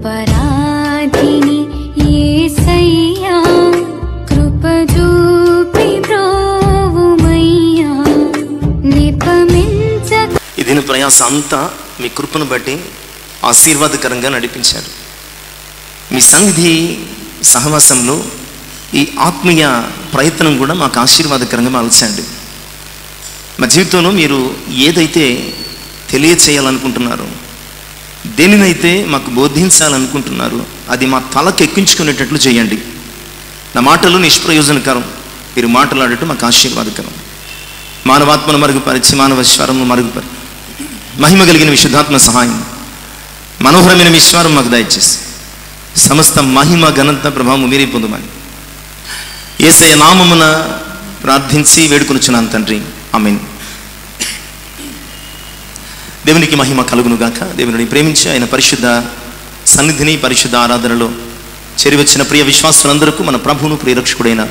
అపరాధిని యేసయ్యా కృప చూపి బ్రోవుమయ్యా నిపమించక. ఈ దిన ప్రయాస అంతా మీ కృపను బట్టి ఆశీర్వాదకరంగా నడిపించారు. మీ సన్నిధి సహవాసంలో ఈ ఆత్మీయ ప్రయత్నం కూడా మాకు ఆశీర్వాదకరంగా మలచండి. మా జీవితంలో మీరు ఏదైతే తెలియచేయాలనుకుంటున్నారో, దేనినైతే మాకు బోధించాలనుకుంటున్నారో అది మా తలకు ఎక్కించుకునేటట్లు చేయండి. నా మాటలు నిష్ప్రయోజనకరం, మీరు మాట్లాడటం మాకు ఆశీర్వాదకరం. మానవాత్మను మరుగుపరిచి మానవ స్వరము మరుగుపరి మహిమ కలిగిన విశుద్ధాత్మ సహాయం, మనోహరమైన విశ్వారం మాకు దయచేసి సమస్త మహిమ ఘనత ప్రభావం మీరే పొందుమని యేసయ్య నామమున ప్రార్థించి వేడుకొనుచున్నాను తండ్రి, ఆమేన్. దేవునికి మహిమ కలుగును గాక. దేవుని ప్రేమించి ఆయన పరిశుద్ధ సన్నిధిని పరిశుద్ధ ఆరాధనలో చేరివచ్చిన ప్రియ విశ్వాసులందరికీ మన ప్రభువును ప్రియరక్షకుడైన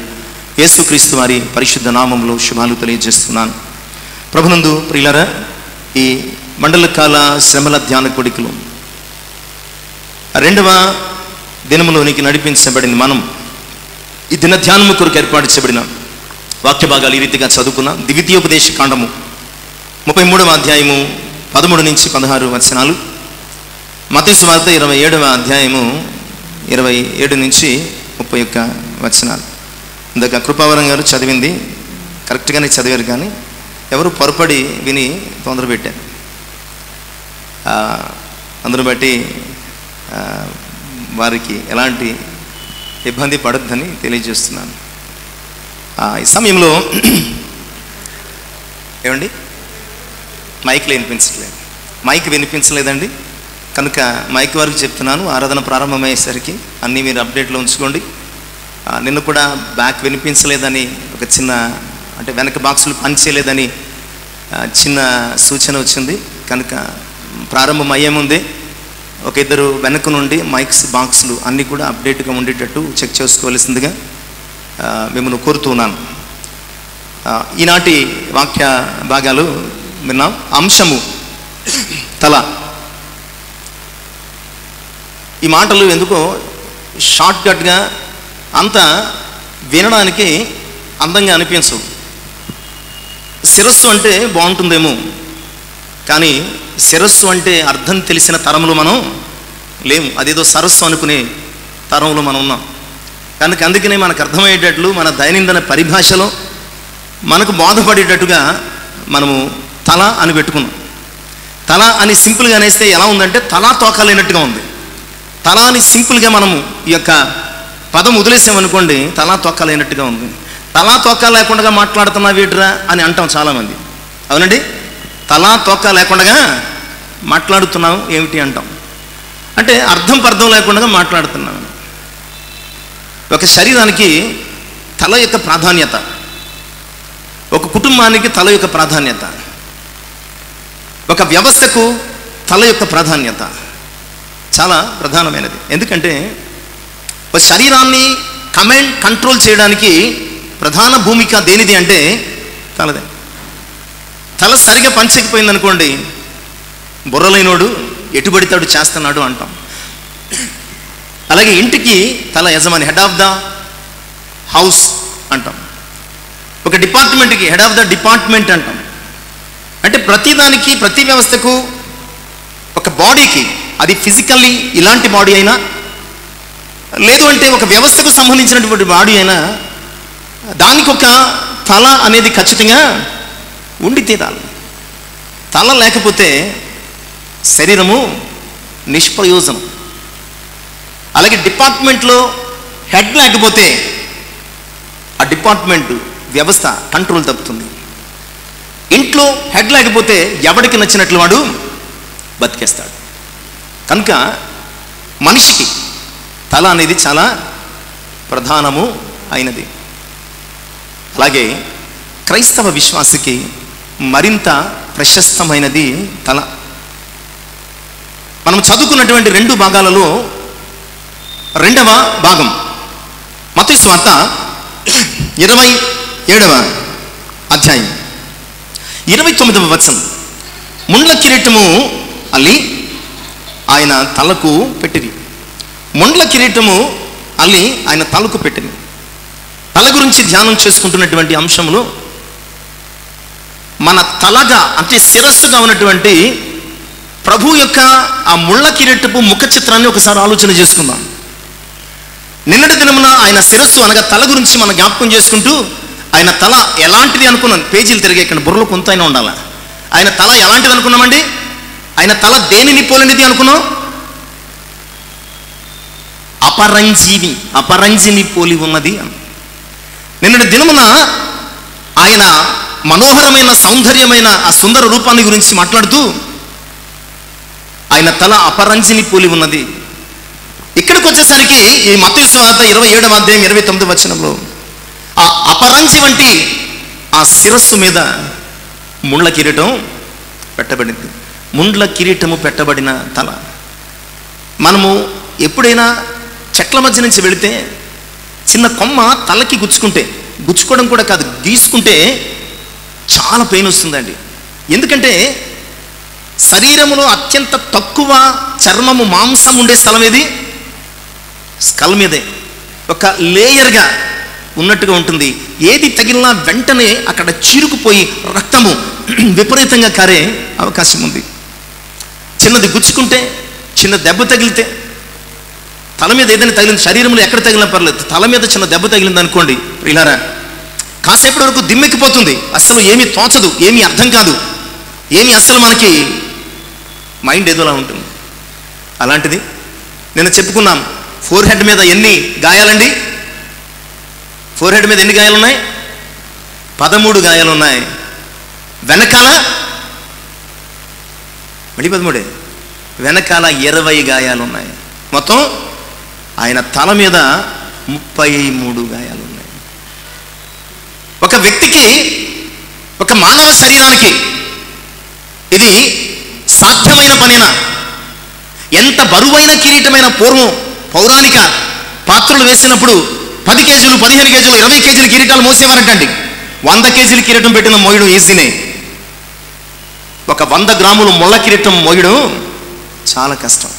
యేసుక్రీస్తు వారి పరిశుద్ధ నామంలో శుభాలు తెలియజేస్తున్నాను. ప్రభునందు ప్రియులారా, ఈ మండల కాల శ్రమల ధ్యాన కోడికలు 2వ దినములోనికి నడిపించబడిన మనం ఈ దిన ధ్యానము కొరకు ఏర్పాటు చేయబడిన వాక్య భాగాలు ఈ రీతిగా చదువుకున్న ద్వితీయోపదేశ కాండము 33వ అధ్యాయము 13 నుంచి 16 వచనాలు, మత్తయి సువార్త 27వ అధ్యాయము 27 నుంచి 31 వచనాలు. ఇందాక కృపావరం గారు చదివింది కరెక్ట్గానే చదివారు, కానీ ఎవరు పొరపడి విని తొందర పెట్టారు. అందును బట్టి వారికి ఎలాంటి ఇబ్బంది పడొద్దని తెలియజేస్తున్నాను. ఈ సమయంలో ఏమండి మైక్ వినిపించలేదండి, కనుక మైక్ వారికి చెప్తున్నాను. ఆరాధన ప్రారంభమయ్యేసరికి అన్నీ మీరు అప్డేట్లో ఉంచుకోండి. నిన్న కూడా బ్యాక్ వినిపించలేదని ఒక చిన్న, అంటే వెనక బాక్సులు పనిచేయలేదని చిన్న సూచన వచ్చింది. కనుక ప్రారంభం అయ్యే ముందే ఒక 2 వెనక నుండి బాక్సులు అన్నీ కూడా అప్డేట్గా ఉండేటట్టు చెక్ చేసుకోవాల్సిందిగా మిమ్మల్ని కోరుతున్నాను. ఈనాటి వాక్య భాగాలు విన్నాం. అంశము తల. ఈ మాటలు ఎందుకో షార్ట్కట్గా అంత వినడానికి అందంగా అనిపించవు. శిరస్సు అంటే బాగుంటుందేమో, కానీ శిరస్సు అంటే అర్థం తెలిసిన తరంలో మనం లేము. అదేదో సరస్సు అనుకునే తరంలో మనం ఉన్నాం. కనుక అందుకనే మనకు అర్థమయ్యేటట్లు మన దైనందిన పరిభాషలో మనకు బోధపడేటట్టుగా మనము తల అని పెట్టుకున్నాం. తల అని సింపుల్గా అనేస్తే ఎలా ఉందంటే తలా తోకాలేనట్టుగా ఉంది. తల అని సింపుల్గా మనము ఈ యొక్క పదం వదిలేసామనుకోండి, తలా తోకాలేనట్టుగా ఉంది. తలా తోక లేకుండా మాట్లాడుతున్నా వీటిరా అని అంటాం చాలామంది, అవునండి. తలా తోక లేకుండా మాట్లాడుతున్నాం ఏమిటి అంటాం, అంటే అర్థం పర్థం లేకుండా మాట్లాడుతున్నాం. ఒక శరీరానికి తల యొక్క ప్రాధాన్యత, ఒక కుటుంబానికి తల యొక్క ప్రాధాన్యత, ఒక వ్యవస్థకు తల యొక్క ప్రాధాన్యత చాలా ప్రధానమైనది. ఎందుకంటే ఒక శరీరాన్ని కంట్రోల్ చేయడానికి ప్రధాన భూమిక దేనిది అంటే తలదే. తల సరిగా పనిచేయకపోయింది అనుకోండి, బుర్రలేనోడు ఎటుబడితాడు చేస్తున్నాడు అంటాం. అలాగే ఇంటికి తల యజమాని, హెడ్ ఆఫ్ ద హౌస్ అంటాం. ఒక డిపార్ట్మెంట్కి హెడ్ ఆఫ్ ద డిపార్ట్మెంట్ అంటాం. అంటే ప్రతిదానికి, ప్రతి వ్యవస్థకు, ఒక బాడీకి, అది ఫిజికల్లీ ఇలాంటి బాడీ అయినా, లేదు అంటే ఒక వ్యవస్థకు సంబంధించినటువంటి బాడీ అయినా, దానికి ఒక తల అనేది ఖచ్చితంగా ఉండి తీరాలి. తల లేకపోతే శరీరము నిష్ప్రయోజనం. అలాగే డిపార్ట్మెంట్లో హెడ్ లేకపోతే ఆ డిపార్ట్మెంట్ వ్యవస్థ కంట్రోల్ తప్పుతుంది. ఇంట్లో హెడ్ లేకపోతే ఎవడికి నచ్చినట్లు వాడు బతికేస్తాడు. కనుక మనిషికి తల అనేది చాలా ప్రధానము అయినది. అలాగే క్రైస్తవ విశ్వాసికి మరింత ప్రశస్తమైనది తల. మనం చదువుకున్నటువంటి 2 భాగాలలో 2వ భాగం మత్తయి సువార్త 27వ అధ్యాయం 29వ వచనం. ముండ్ల కిరీటము అల్లి ఆయన తలకు పెట్టిరి. ముండ్ల కిరీటము అల్లి ఆయన తలకు పెట్టింది. తల గురించి ధ్యానం చేసుకుంటున్నటువంటి అంశములు మన తలగా అంటే శిరస్సుగా ఉన్నటువంటి ప్రభు యొక్క ఆ ముళ్ళ కిరీటపు ముఖ చిత్రాన్ని ఒకసారి ఆలోచన చేసుకుందాం. నిన్నటి దినమున ఆయన శిరస్సు అనగా తల గురించి మనం జ్ఞాపకం చేసుకుంటూ ఆయన తల ఎలాంటిది అనుకున్నాం, పేజీలు తిరిగే ఇక్కడ బుర్రలో కొంత అయినా ఉండాలి. ఆయన తల ఎలాంటిది అనుకున్నామండి? ఆయన తల దేనిని పోలినది అనుకున్నాం? అపరంజిని పోలి ఉన్నది. నిన్నటి దినమున ఆయన మనోహరమైన సౌందర్యమైన ఆ సుందర రూపాన్ని గురించి మాట్లాడుతూ ఆయన తల అపరంజిని పోలి ఉన్నది. ఇక్కడికి వచ్చేసరికి ఈ మత్తయి సువార్త 27వ అధ్యాయం 29వ వచనంలో ఆ అపరంజి వంటి ఆ శిరస్సు మీద ముండ్ల కిరీటం పెట్టబడింది. ముండ్ల కిరీటము పెట్టబడిన తల. మనము ఎప్పుడైనా చెట్ల మధ్య నుంచి వెళితే చిన్న కొమ్మ తలకి గుచ్చుకోవడం కూడా కాదు, గీసుకుంటే చాలా పెయిన్ వస్తుందండి. ఎందుకంటే శరీరములో అత్యంత తక్కువ చర్మము మాంసం ఉండే స్థలం ఏది? స్కల్ మీదే ఒక లేయర్గా ఉన్నట్టుగా ఉంటుంది. ఏది తగిలినా వెంటనే అక్కడ చీరుకుపోయి రక్తము విపరీతంగా కారే అవకాశం ఉంది. చిన్నది గుచ్చుకుంటే, చిన్న దెబ్బ తగిలితే, తల మీద ఏదైనా తగిలింది, శరీరంలో ఎక్కడ తగిలినా పర్లేదు, తల మీద చిన్న దెబ్బ తగిలింది అనుకోండి ప్రియులారా, కాసేపటి వరకు దిమ్మెక్కిపోతుంది. అసలు ఏమీ తోచదు, ఏమీ అర్థం కాదు, ఏమీ అసలు మనకి మైండ్ ఏదోలా ఉంటుంది. అలాంటిది నేను చెప్పుకున్నాం, ఫోర్ హెడ్ మీద ఎన్ని గాయాలండి? ఫోర్ హెడ్ మీద ఎన్ని గాయాలు ఉన్నాయి? 13 గాయాలు ఉన్నాయి. వెనకాల మళ్ళీ 13, వెనకాల 20 గాయాలు ఉన్నాయి. మొత్తం ఆయన తల మీద 33 గాయాలు ఉన్నాయి. ఒక వ్యక్తికి, ఒక మానవ శరీరానికి ఇది సాధ్యమైన పనేనా? ఎంత బరువైన కిరీటమైన పూర్వం పౌరాణిక పాత్రలు వేసినప్పుడు 10 కేజీలు, 15 కేజీలు, 20 కేజీల కిరీటాలు మోసేవారటండి. 100 కేజీల కిరీటం పెట్టిన మోయడం ఈజీనే. ఒక 100 గ్రాములు ముళ్ళ కిరీటం మోయడం చాలా కష్టం,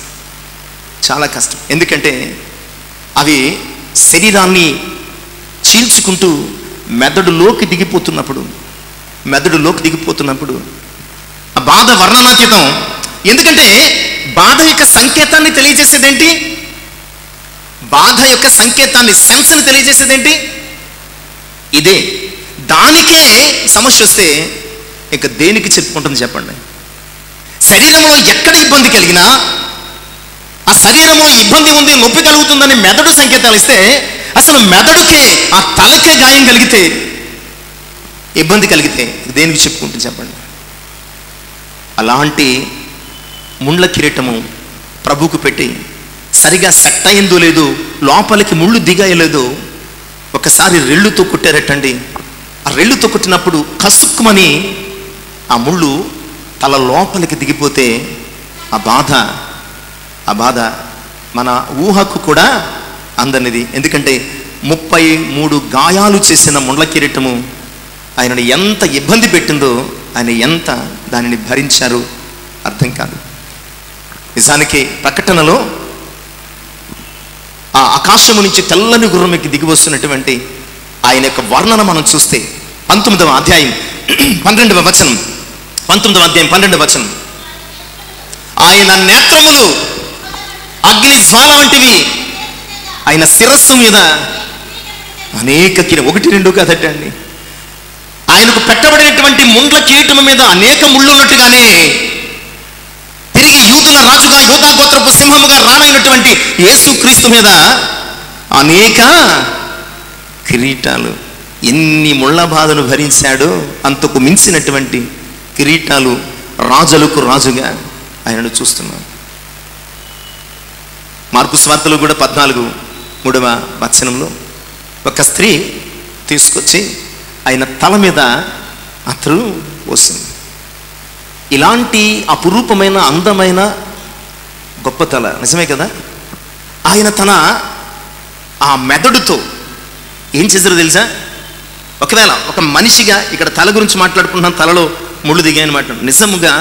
చాలా కష్టం. ఎందుకంటే అవి శరీరాన్ని చీల్చుకుంటూ మెదడులోకి దిగిపోతున్నప్పుడు ఆ బాధ వర్ణనాతీతం. ఎందుకంటే బాధ యొక్క సంకేతాన్ని తెలియజేసేదేంటి? బాధ యొక్క సంకేతాన్ని, సెన్స్ని తెలియజేసేదేంటి? ఇదే. దానికే సమస్య వస్తే ఇక దేనికి చెప్పుకుంటుంది చెప్పండి? శరీరంలో ఎక్కడ ఇబ్బంది కలిగినా, ఆ శరీరంలో ఇబ్బంది ఉంది, నొప్పి కలుగుతుందని మెదడు సంకేతాలు ఇస్తే, అసలు మెదడుకే, ఆ తలకే గాయం కలిగితే, ఇబ్బంది కలిగితే దేనికి చెప్పుకుంటుంది చెప్పండి? అలాంటి ముండ్ల కిరీటము ప్రభుకు పెట్టి సరిగా సెట్ అయిందో లేదో, లోపలికి ముళ్ళు దిగాయలేదో, ఒకసారి రెళ్ళుతో కుట్టారటండి. ఆ రెళ్ళుతో కుట్టినప్పుడు కసుక్కుమని ఆ ముళ్ళు తల లోపలికి దిగిపోతే ఆ బాధ మన ఊహకు కూడా అందనిది. ఎందుకంటే 33 గాయాలు చేసిన ముండ్ల కిరీటము ఆయనను ఎంత ఇబ్బంది పెట్టిందో, ఆయన ఎంత దానిని భరించారు అర్థం కాదు. నిజానికి ప్రకటనలో ఆ ఆకాశము నుంచి తెల్లని గుర్రమికి దిగి వస్తున్నటువంటి ఆయన యొక్క వర్ణన మనం చూస్తే 19వ అధ్యాయం 12వ వచనం, 19వ అధ్యాయం 12వ వచనం, ఆయన నేత్రములు అగ్ని జ్వాల వంటివి, ఆయన శిరస్సు మీద అనేక కిరీటం, 1 2 కాదటండి, ఆయనకు పెట్టబడినటువంటి ముండ్ల కిరీటం మీద అనేక ముళ్ళు ఉన్నట్టుగానే తిరిగి యూదుల రాజుగా, యూదా గోత్రపు సింహముగా రానైనటువంటి యేసుక్రీస్తు మీద అనేక కిరీటాలు. ఎన్ని ముళ్ళ బాధను భరించాడో అంతకు మించినటువంటి కిరీటాలు రాజులకు రాజుగా ఆయనను చూస్తున్నాం. మార్కు సువార్తలో కూడా 14:3వ వచనంలో ఒక స్త్రీ తీసుకొచ్చి ఆయన తల మీద అతరు పోసింది. ఇలాంటి అపురూపమైన, అందమైన, గొప్ప తల, నిజమే కదా. ఆయన తన ఆ మెదడుతో ఏం చేశారో తెలుసా? ఒకవేళ ఒక మనిషిగా ఇక్కడ తల గురించి మాట్లాడుకుంటున్నాం, తలలో ముళ్ళు దిగాయని మాట్లాడు, నిజముగా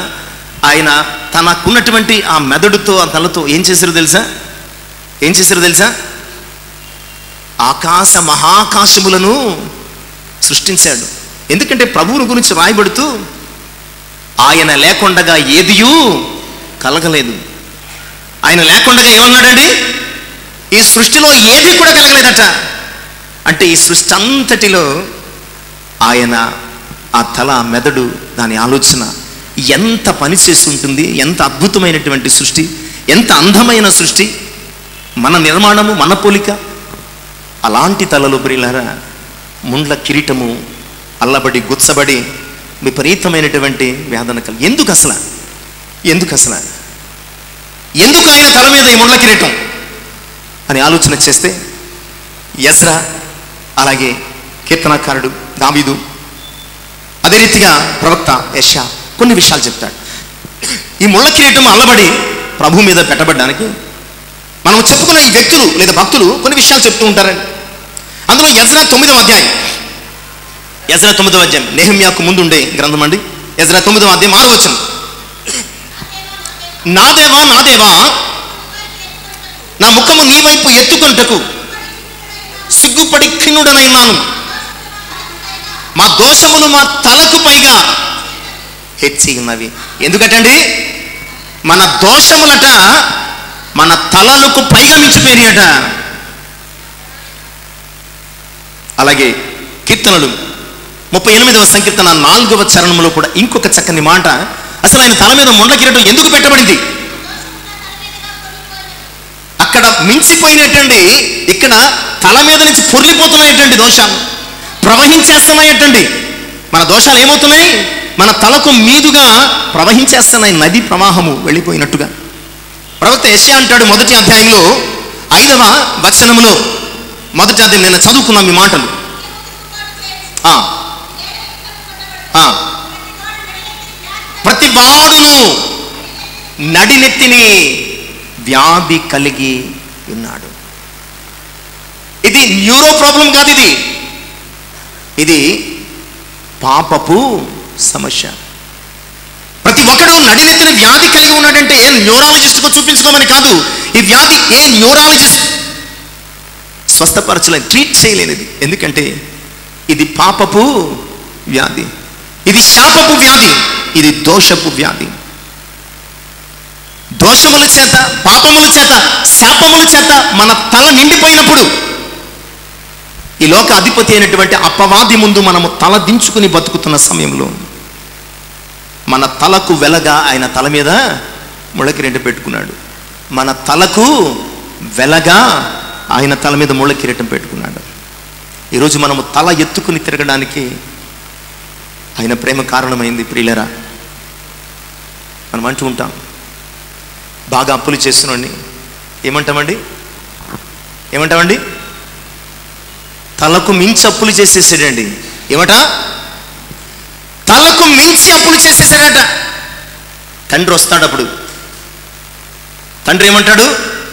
ఆయన తనకున్నటువంటి ఆ మెదడుతో, ఆ తలతో ఏం చేశారో తెలుసా? ఏం చేశారో తెలుసా? ఆకాశ మహాకాశములను సృష్టించాడు. ఎందుకంటే ప్రభువుని గురించి రాయబడుతూ ఆయన లేకుండగా ఏదియూ కలగలేదు. ఆయన లేకుండగా ఏమన్నాడండి? ఈ సృష్టిలో ఏది కూడా కలగలేదట. అంటే ఈ సృష్టి అంతటిలో ఆయన ఆ తల, మెదడు, దాని ఆలోచన ఎంత పని చేసి ఉంటుంది. ఎంత అద్భుతమైనటువంటి సృష్టి, ఎంత అందమైన సృష్టి, మన నిర్మాణము, మన పోలిక. అలాంటి తలలో ప్రియులారా ముండ్ల కిరీటము అల్లబడి గుచ్చబడి విపరీతమైనటువంటి వేదన కలిగి. ఎందుకు అసలు ఎందుకు ఆయన తల మీద ఈ ముండ్ల కిరీటం అని ఆలోచన చేస్తే యెజ్రా, అలాగే కీర్తనకారుడు దావీదు, అదే రీతిగా ప్రవక్త యెషయా కొన్ని విషయాలు చెప్తాడు. ఈ ముళ్ళ కిరీటం అల్లబడి ప్రభు మీద పెట్టబడ్డానికి మనం చెప్పుకున్న ఈ వ్యక్తులు లేదా భక్తులు కొన్ని విషయాలు చెప్తూ ఉంటారండి. అందులో యెజ్రా 9వ అధ్యాయం, నెహెమ్యాకు ముందు ఉండే గ్రంథం అండి. యెజ్రా 9వ అధ్యాయం 6వ వచనం. నా దేవా నా ముఖము నీ వైపు ఎత్తుకొనుటకు సిగ్గుపడి ఖిన్నుడనైనాను. మా దోషములు మా తలకు పైగా హెచ్చి ఉన్నవి. ఎందుకటండి? మన దోషములట మన తలలకు పైగా మించిపోయినట. అలాగే కీర్తనలు 38వ సంకీర్తన 4వ చరణంలో కూడా ఇంకొక చక్కని మాట. అసలు ఆయన తల మీద ముండ్ల కిరీటం ఎందుకు పెట్టబడింది? అక్కడ మించిపోయినట్టండి, ఇక్కడ తల మీద నుంచి పొర్లిపోతున్నాయటండి దోషాలు, ప్రవహించేస్తున్నాయటండి. మన దోషాలు ఏమవుతున్నాయి? మన తలకు మీదుగా ప్రవహించేస్తున్నాయి, నది ప్రవాహము వెళ్ళిపోయినట్టుగా. ప్రవక్త యెషయా అంటాడు మొదటి అధ్యాయంలో 5వ వచనములో, మొదటి అధ్యాయం నేను చదువుకున్నాం ఈ మాటలు. ప్రతి వాడును నడినెత్తిని వ్యాధి కలిగి ఉన్నాడు. ఇది న్యూరో ప్రాబ్లం కాదు, ఇది పాపపు సమస్య. ప్రతి ఒక్కడు నడినెత్తిన వ్యాధి కలిగి ఉన్నాడంటే న్యూరాలజిస్ట్కు చూపించుకోమని కాదు. ఈ వ్యాధి ఏ న్యూరాలజిస్ట్ స్వస్థపరచలేని, ట్రీట్ చేయలేనిది. ఎందుకంటే ఇది పాపపు వ్యాధి, ఇది శాపపు వ్యాధి, ఇది దోషపు వ్యాధి. దోషముల చేత, పాపముల చేత, శాపముల చేత మన తల నిండిపోయినప్పుడు ఈ లోక అధిపతి అయినటువంటి అపవాది ముందు మనము తల దించుకుని బతుకుతున్న సమయంలో మన తలకు వెలగా ఆయన తల మీద ముళ్ళకిరీటం పెట్టుకున్నాడు. మన తలకు వెలగా ఆయన తల మీద ముళ్ళకిరీటం పెట్టుకున్నాడు. ఈరోజు మనము తల ఎత్తుకుని తిరగడానికి ఆయన ప్రేమ కారణమైంది. ప్రియులరా, మనం అంటూ ఉంటాం, బాగా అప్పులు చేస్తున్నాండి, ఏమంటామండి? తలకు మించి అప్పులు చేసేసాడండి. ఏమట? తలకు మించి అప్పులు చేసేసాడట. తండ్రి వస్తాడు. అప్పుడు తండ్రి ఏమంటాడు?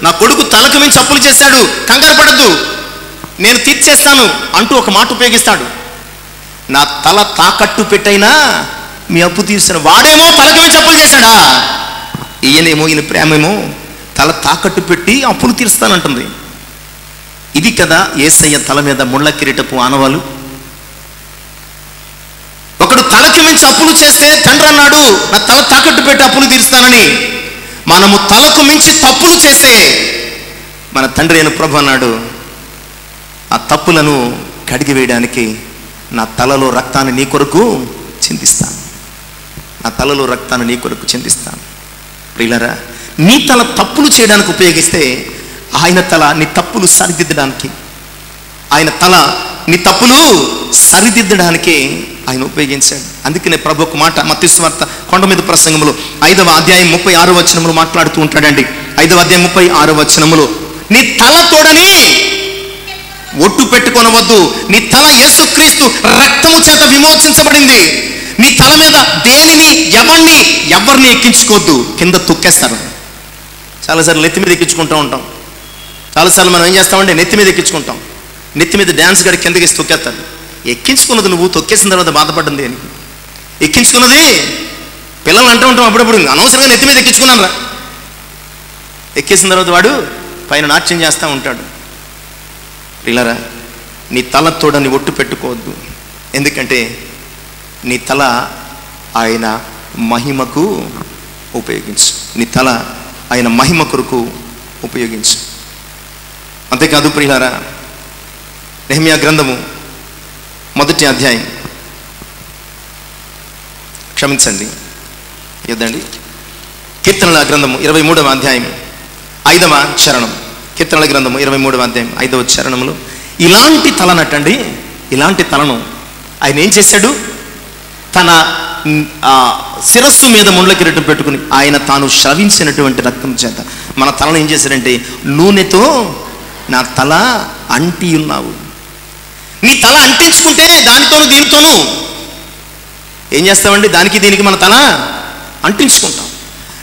నా కొడుకు తలకు మించి అప్పులు చేశాడు, కంగారు పడద్దు, నేను తీర్చేస్తాను అంటూ ఒక మాట ఉపయోగిస్తాడు. నా తల తాకట్టు పెట్టైనా మీ అప్పు తీర్చాను. వాడేమో తలకు మించి అప్పులు చేశాడా? ఈయన ప్రేమేమో తల తాకట్టు పెట్టి అప్పులు తీరుస్తానంటుంది. ఇది కదా యేసయ్య తల మీద ముళ్ళ కిరీటపు ఆనవాలు. ఒకడు తలకి మించి అప్పులు చేస్తే తండ్రి అన్నాడు, నా తల తాకట్టు పెట్టి అప్పులు తీరుస్తానని. మనము తలకు మించి తప్పులు చేస్తే మన తండ్రి అయిన ప్రభు అన్నాడు, ఆ తప్పులను కడిగి వేయడానికి నా తలలో రక్తాన్ని నీ కొరకు చిందిస్తాను, నా తలలో రక్తాన్ని నీ కొరకు చిందిస్తాను. ప్రియులారా, నీ తల తప్పులు చేయడానికి ఉపయోగిస్తే ఆయన తల నీ తప్పులు సరిదిద్దడానికి, ఆయన తల నీ తప్పులు సరిదిద్దడానికి ఆయన ఉపయోగించాడు. అందుకనే ప్రభు ఒక మాట మత్తయి సువార్త కొండ మీద ప్రసంగంలో 5వ అధ్యాయం 36వ వచనంలో మాట్లాడుతూ ఉంటాడండి. 5వ అధ్యాయం 36వ వచనంలో, నీ తల తోడని ఒట్టు పెట్టుకొనవద్దు, నీ తల యేసుక్రీస్తు రక్తము చేత విమోచించబడింది. నీ తల మీద దేనిని ఎవరిని ఎక్కించుకోవద్దు, కింద తొక్కేస్తారు. చాలాసార్లు నెత్తి మీద ఎక్కించుకుంటూ ఉంటాం. చాలాసార్లు మనం ఏం చేస్తామంటే నెత్తి మీద ఎక్కించుకుంటాం. నెత్తి మీద డ్యాన్స్ గడి కిందకి తొక్కేస్తారు. ఎక్కించుకున్నది నువ్వు, తొక్కేసిన తర్వాత బాధపడ్డింది అని. ఎక్కించుకున్నది పిల్లలు అంటూ ఉంటాం అప్పుడప్పుడు, అనవసరంగా నెత్తి మీద ఎక్కించుకున్నాను రా. ఎక్కేసిన తర్వాత వాడు పైన నాట్యం చేస్తూ ఉంటాడు. పిల్లరా, నీ తల తోడని ఒట్టు పెట్టుకోవద్దు. ఎందుకంటే నీ తల ఆయన మహిమకు ఉపయోగించు. నీ తల ఆయన మహిమ కొరకు ఉపయోగించు. అంతేకాదు ప్రియులారా, నెహెమ్యా గ్రంథము 1వ అధ్యాయం, క్షమించండి ఇద్దండి, కీర్తనల గ్రంథము 23వ అధ్యాయం 5వ చరణం. కీర్తనల గ్రంథము 23వ అధ్యాయం 5వ చరణములో ఇలాంటి తలనటండి, ఇలాంటి తలను ఆయన ఏం చేశాడు? తన శిరస్సు మీద ముండ్ల కిరీటం పెట్టుకుని ఆయన తాను శ్రవించినటువంటి రక్తం చేత మన తలను ఏం చేశాడంటే, నూనెతో నా తల అంటి ఉన్నావు. నీ తల అంటించుకుంటే దానితోనూ దీనితోనూ ఏం చేస్తామండి? దానికి దీనికి మన తల అంటించుకుంటాం.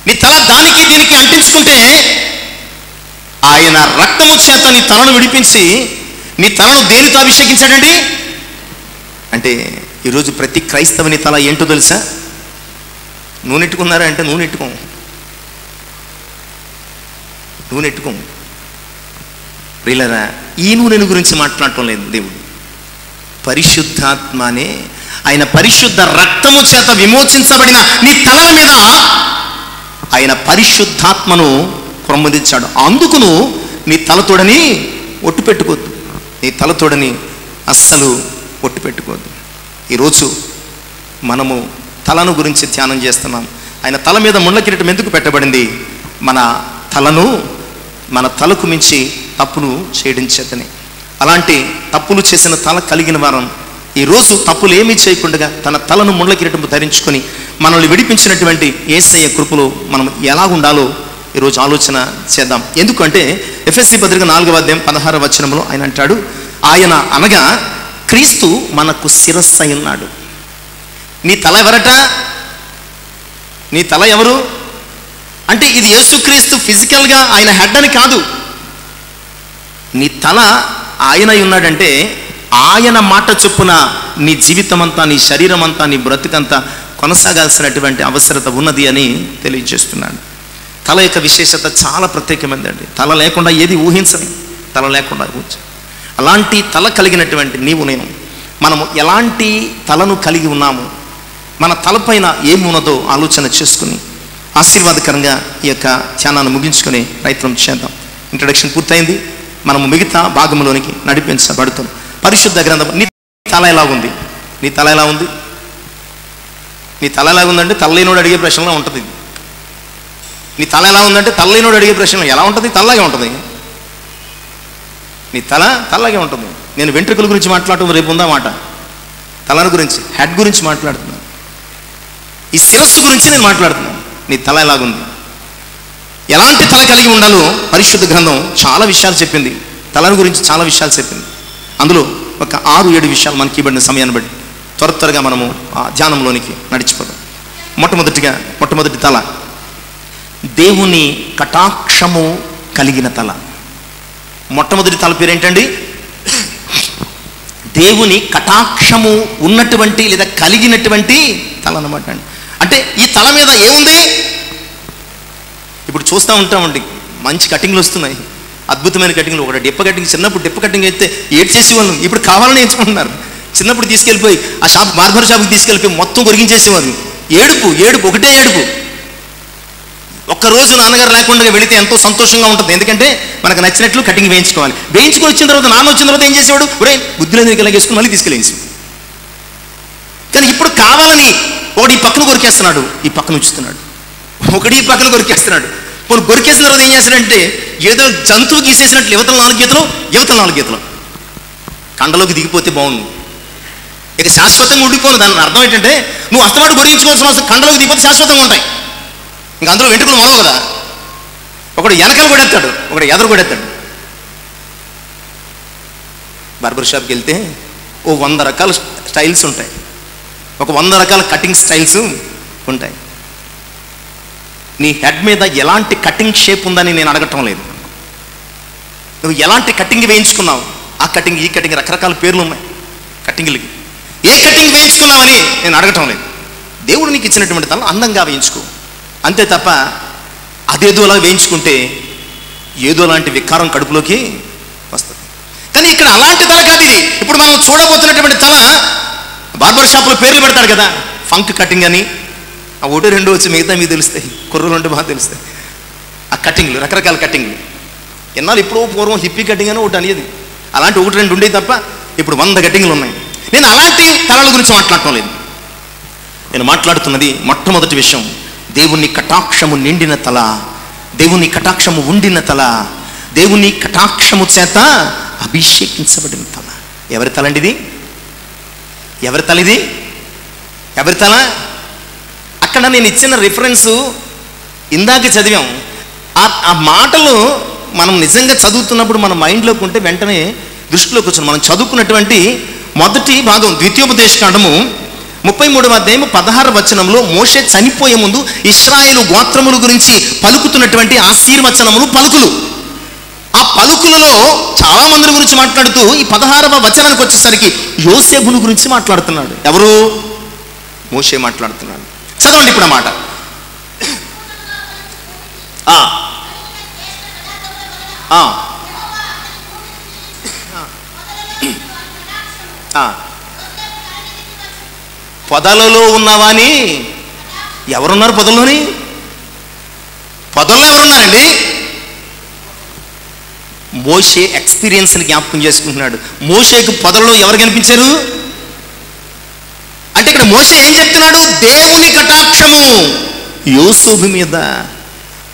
నీ తల దానికి దీనికి అంటించుకుంటే ఆయన రక్తము చేత నీ తలను విడిపించి నీ తలను దేనితో అభిషేకించాడండి అంటే, ఈరోజు ప్రతి క్రైస్తవుని తల ఏంటో తెలుసా? నూనె ఎట్టుకున్నారా అంటే నూనె ఎట్టుకోం. ప్రియులారా, ఈ నూనెను గురించి మాట్లాడటం లేదు దేవుడు. పరిశుద్ధాత్మనే, ఆయన పరిశుద్ధ రక్తము చేత విమోచించబడిన నీ తలల మీద ఆయన పరిశుద్ధాత్మను క్రొమ్మదించాడు. అందుకును నీ తలతోడని ఒట్టు పెట్టుకోవద్దు. నీ తలతోడని అస్సలు ఒట్టు పెట్టుకోవద్దు. ఈరోజు మనము తలను గురించి ధ్యానం చేస్తున్నాం. ఆయన తల మీద ముండ్ల కిరీటం ఎందుకు పెట్టబడింది? మన తలకు మించి తప్పులు చేయడం చేతనే. అలాంటి తప్పులు చేసిన తల కలిగిన వారం ఈరోజు తప్పులు ఏమీ చేయకుండా తన తలను ముండ్ల కిరీటం ధరించుకొని మనల్ని విడిపించినటువంటి యేసయ్య కృపలో మనం ఎలా ఉండాలో ఈరోజు ఆలోచన చేద్దాం. ఎందుకంటే ఎఫెసీ పత్రిక 4వ అధ్యాయం 16వ వచనంలో ఆయన అంటాడు, ఆయన అనగా క్రీస్తు మనకు శిరస్సు అయి ఉన్నాడు. నీ తల ఎవరట? నీ తల ఎవరు అంటే, ఇది యేసుక్రీస్తు ఫిజికల్గా ఆయన హెడ్ అని కాదు. నీ తల ఆయన అయి ఉన్నాడంటే ఆయన మాట చొప్పున నీ జీవితం అంతా, నీ శరీరం అంతా, నీ బ్రతుకంతా కొనసాగాల్సినటువంటి అవసరత ఉన్నది అని తెలియజేస్తున్నాడు. తల యొక్క విశేషత చాలా ప్రత్యేకమైనదండి. తల లేకుండా ఏది ఊహించని, తల లేకుండా అలాంటి తల కలిగినటువంటి నీవు నేను మనము ఎలాంటి తలను కలిగి ఉన్నాము, మన తలపైన ఏమున్నదో ఆలోచన చేసుకుని ఆశీర్వాదకరంగా ఈ యొక్క ధ్యానాన్ని ముగించుకునే ప్రయత్నం చేద్దాం. ఇంట్రడక్షన్ పూర్తయింది. మనము మిగతా భాగంలోనికి నడిపించబడుతాం. పరిశుద్ధ గ్రంథం. నీ తల ఎలా ఉంది? నీ తల ఎలా ఉంది? నీ తల ఎలా ఉందంటే తల్లేనోడు అడిగే ప్రశ్నలో ఉంటుంది. నీ తల ఎలా ఉందంటే తల్లేనోడు అడిగే ప్రశ్నలో ఎలా ఉంటుంది? తల్లాగే ఉంటుంది. నీ తల తల్లాగే ఉంటుంది. నేను వెంట్రుకల గురించి మాట్లాడటం రేపు ఉందా మాట. తలను గురించి, హెడ్ గురించి మాట్లాడుతున్నాను. ఈ శిరస్సు గురించి నేను మాట్లాడుతున్నాను. నీ తల ఎలాగుంది? ఎలాంటి తల కలిగి ఉండాలో పరిశుద్ధ గ్రంథం చాలా విషయాలు చెప్పింది. తలను గురించి చాలా విషయాలు చెప్పింది. అందులో ఒక 6-7 విషయాలు మనకి ఇవ్వబడిన సమయాన్ని బట్టి త్వరగా మనము ఆ ధ్యానంలోనికి నడిచిపోదాం. మొట్టమొదటి తల దేవుని కటాక్షము కలిగిన తల. మొట్టమొదటి తల పేరేంటండి? దేవుని కటాక్షము ఉన్నటువంటి లేదా కలిగినటువంటి తల అన్నమాట అండి. అంటే ఈ తల మీద ఏముంది? ఇప్పుడు చూస్తూ ఉంటామండి, మంచి కటింగ్లు వస్తున్నాయి, అద్భుతమైన కటింగ్లు. ఒకటి డిప్ప కటింగ్, చిన్నప్పుడు డిప్ప కటింగ్ అయితే ఏడ్ చేసేవాళ్ళు, ఇప్పుడు కావాలని ఎంచుకుంటున్నారు. చిన్నప్పుడు తీసుకెళ్ళిపోయి ఆ షాప్, బార్బర్ షాప్కి తీసుకెళ్ళిపోయి మొత్తం కొరిగించేసేవారు. ఏడుపు, ఒకటే ఏడుపు. ఒక్కరోజు నాన్నగారు లేకుండా వెళితే ఎంతో సంతోషంగా ఉంటుంది. ఎందుకంటే మనకు నచ్చినట్లు కటింగ్ వేయించుకోవాలి. వేయించుకొని వచ్చిన తర్వాత నాన్న వచ్చిన తర్వాత ఏం చేసేవాడు? ఒరే బుద్ధిలో ఇలాగేసుకుని మళ్ళీ తీసుకెళ్ళేసి. కానీ ఇప్పుడు కావాలని ఒకటి ఈ పక్కన కొరికేస్తున్నాడు, ఈ పక్కన ఉంచుతున్నాడు, ఒకటి ఈ పక్కన కొరికేస్తున్నాడు. కొన్ని కొరికేసిన తర్వాత ఏం చేస్తాడంటే ఏదో జంతువు గీసేసినట్లు యువతలు 4 గీతలు, యువతలు 4 గీతలు. కండలోకి దిగిపోతే బాగుండు, ఇక శాశ్వతంగా ఉండిపోను. దాని అర్థం ఏంటంటే నువ్వు అస్తమాటు కొరిగించుకోవాల్సిన అవసరం, కండలోకి దిగిపోతే శాశ్వతంగా ఉంటాయి. ఇంకా అందులో వెంట్రుకలు మొదలు కదా. ఒకడు వెనకాల కొడేస్తాడు, ఒకడు ఎదురు కొడేస్తాడు. బార్బర్ షాప్కి వెళ్తే 100 రకాల స్టైల్స్ ఉంటాయి, 100 రకాల కటింగ్ స్టైల్స్ ఉంటాయి. నీ హెడ్ మీద ఎలాంటి కటింగ్ షేప్ ఉందని నేను అడగటం లేదు. నువ్వు ఎలాంటి కటింగ్ వేయించుకున్నావు, ఆ కటింగ్, ఈ కటింగ్, రకరకాల పేర్లు ఉన్నాయి కటింగ్లకి. ఏ కటింగ్ వేయించుకున్నావని నేను అడగటం లేదు. దేవుడు నీకు ఇచ్చినటువంటి తల అందంగా వేయించుకో, అంతే తప్ప అదేదో అలా వేయించుకుంటే ఏదో లాంటి వికారం కడుపులోకి వస్తుంది. కానీ ఇక్కడ అలాంటి తల కాదు ఇది. ఇప్పుడు మనం చూడబోతున్నటువంటి తల బార్బర్ షాప్లో పేర్లు పెడతాడు కదా, ఫంక్ కటింగ్ అని. ఆ ఒకటి రెండు వచ్చి మిగతా మీకు తెలుస్తాయి, కుర్రలు అంటే బాగా తెలుస్తాయి. ఆ కటింగ్లు, రకరకాల కటింగ్లు. ఎన్నాళ్ళు ఇప్పుడు పూర్వం హిప్పీ కటింగ్ అని ఒకటి అనేది, అలాంటి ఒకటి రెండు ఉండేవి తప్ప ఇప్పుడు 100 కటింగ్లు ఉన్నాయి. నేను అలాంటి తలల గురించి మాట్లాడటం లేదు. నేను మాట్లాడుతున్నది మొట్టమొదటి విషయం, దేవుని కటాక్షము నిండిన తల, దేవుని కటాక్షము ఉండిన తల, దేవుని కటాక్షము చేత అభిషేకించబడిన తల. ఎవరి తల అండి ఇది? ఎవరి తల ఇది? ఎవరి తల? అక్కడ నేను ఇచ్చిన రిఫరెన్సు ఇందాక చదివాం. ఆ మాటలు మనం నిజంగా చదువుతున్నప్పుడు మన మైండ్లోకి ఉంటే వెంటనే దృష్టిలోకి వచ్చిన మనం చదువుకున్నటువంటి మొదటి భాగం ద్వితీయోపదేశకాండము 33వ అధ్యాయం 16వ వచనంలో మోషే చనిపోయే ముందు ఇశ్రాయేలు గోత్రముల గురించి పలుకుతున్నటువంటి ఆశీర్వచనములు, పలుకులు. ఆ పలుకులలో చాలా మంది గురించి మాట్లాడుతూ ఈ 16వ వచనానికి వచ్చేసరికి యోసేపును గురించి మాట్లాడుతున్నాడు. ఎవరు? మోషే మాట్లాడుతున్నాడు. చదవండి ఇప్పుడు ఆ మాట. పొదలలో ఉన్నవాని ఎవరున్నారు? పొదల్లోని పొదల్లో ఎవరున్నారండి? మోషే ఎక్స్పీరియన్స్ని జ్ఞాపకం చేసుకుంటున్నాడు. మోషేకు పొదల్లో ఎవరు కనిపించారు అంటే ఇక్కడ మోషే ఏం చెప్తున్నాడు? దేవుని కటాక్షము యోసేపు మీద.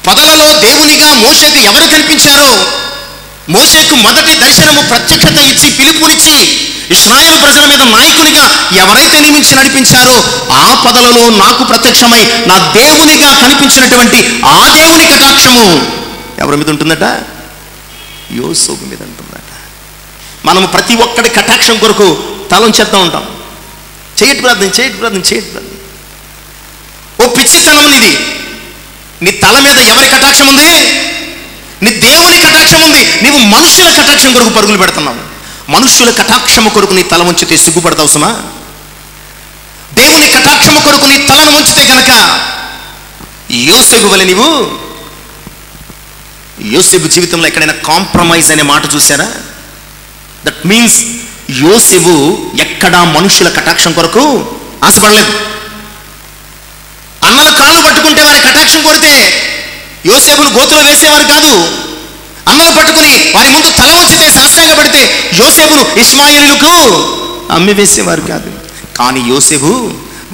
పొదలలో దేవునిగా మోషేకు ఎవరు కనిపించారో, మోషేకు మొదటి దర్శనము ప్రత్యక్షత ఇచ్చి పిలుపునిచ్చి ఇశ్రాయేలు ప్రజల మీద నాయకునిగా ఎవరైతే నియమించి నడిపించారో ఆ పొదలలో నాకు ప్రత్యక్షమై నా దేవునిగా కనిపించినటువంటి ఆ దేవుని కటాక్షము ఎవరి మీద ఉంటుందట? యోసేపు మీద ఉంటుందట. మనము ప్రతి ఒక్కడి కటాక్షం కొరకు తలంచేస్తూ ఉంటాం. చేయటి ప్రార్థన, చేయటి ప్రార్థన, చేయటి ప్రార్థన. ఓ పిచ్చితనం ఇది. నీ తల మీద ఎవరి కటాక్షం ఉంది? నీ దేవుని కటాక్షం ఉంది. నీవు మనుషుల కటాక్షం కొరకు పరుగులు పెడుతున్నావు. మనుషుల కటాక్షము కొరకు నీ తల ఉంచితే సిగ్గుపడతావు సుమా. దేవుని కటాక్షము కొరకు నీ తలను ఉంచితే కనుక యోసేపు వలె నీవు. యోసేపు జీవితంలో ఎక్కడైనా కాంప్రమైజ్ అనే మాట చూసారా? దట్ మీన్స్ యోసేపు ఎక్కడా మనుషుల కటాక్షం కొరకు ఆశపడలేదు. అన్నల కాళ్ళు పట్టుకుంటే వారి కటాక్షం కొడితే యోసేపును గోతులో వేసేవారు కాదు. అన్నలు పట్టుకుని వారి ముందు తల వంచితే సాష్టాంగ పడితే యోసేపును ఇష్మాయేలీయులకు అమ్మి వేసేవారు కాదు. కానీ యోసేపు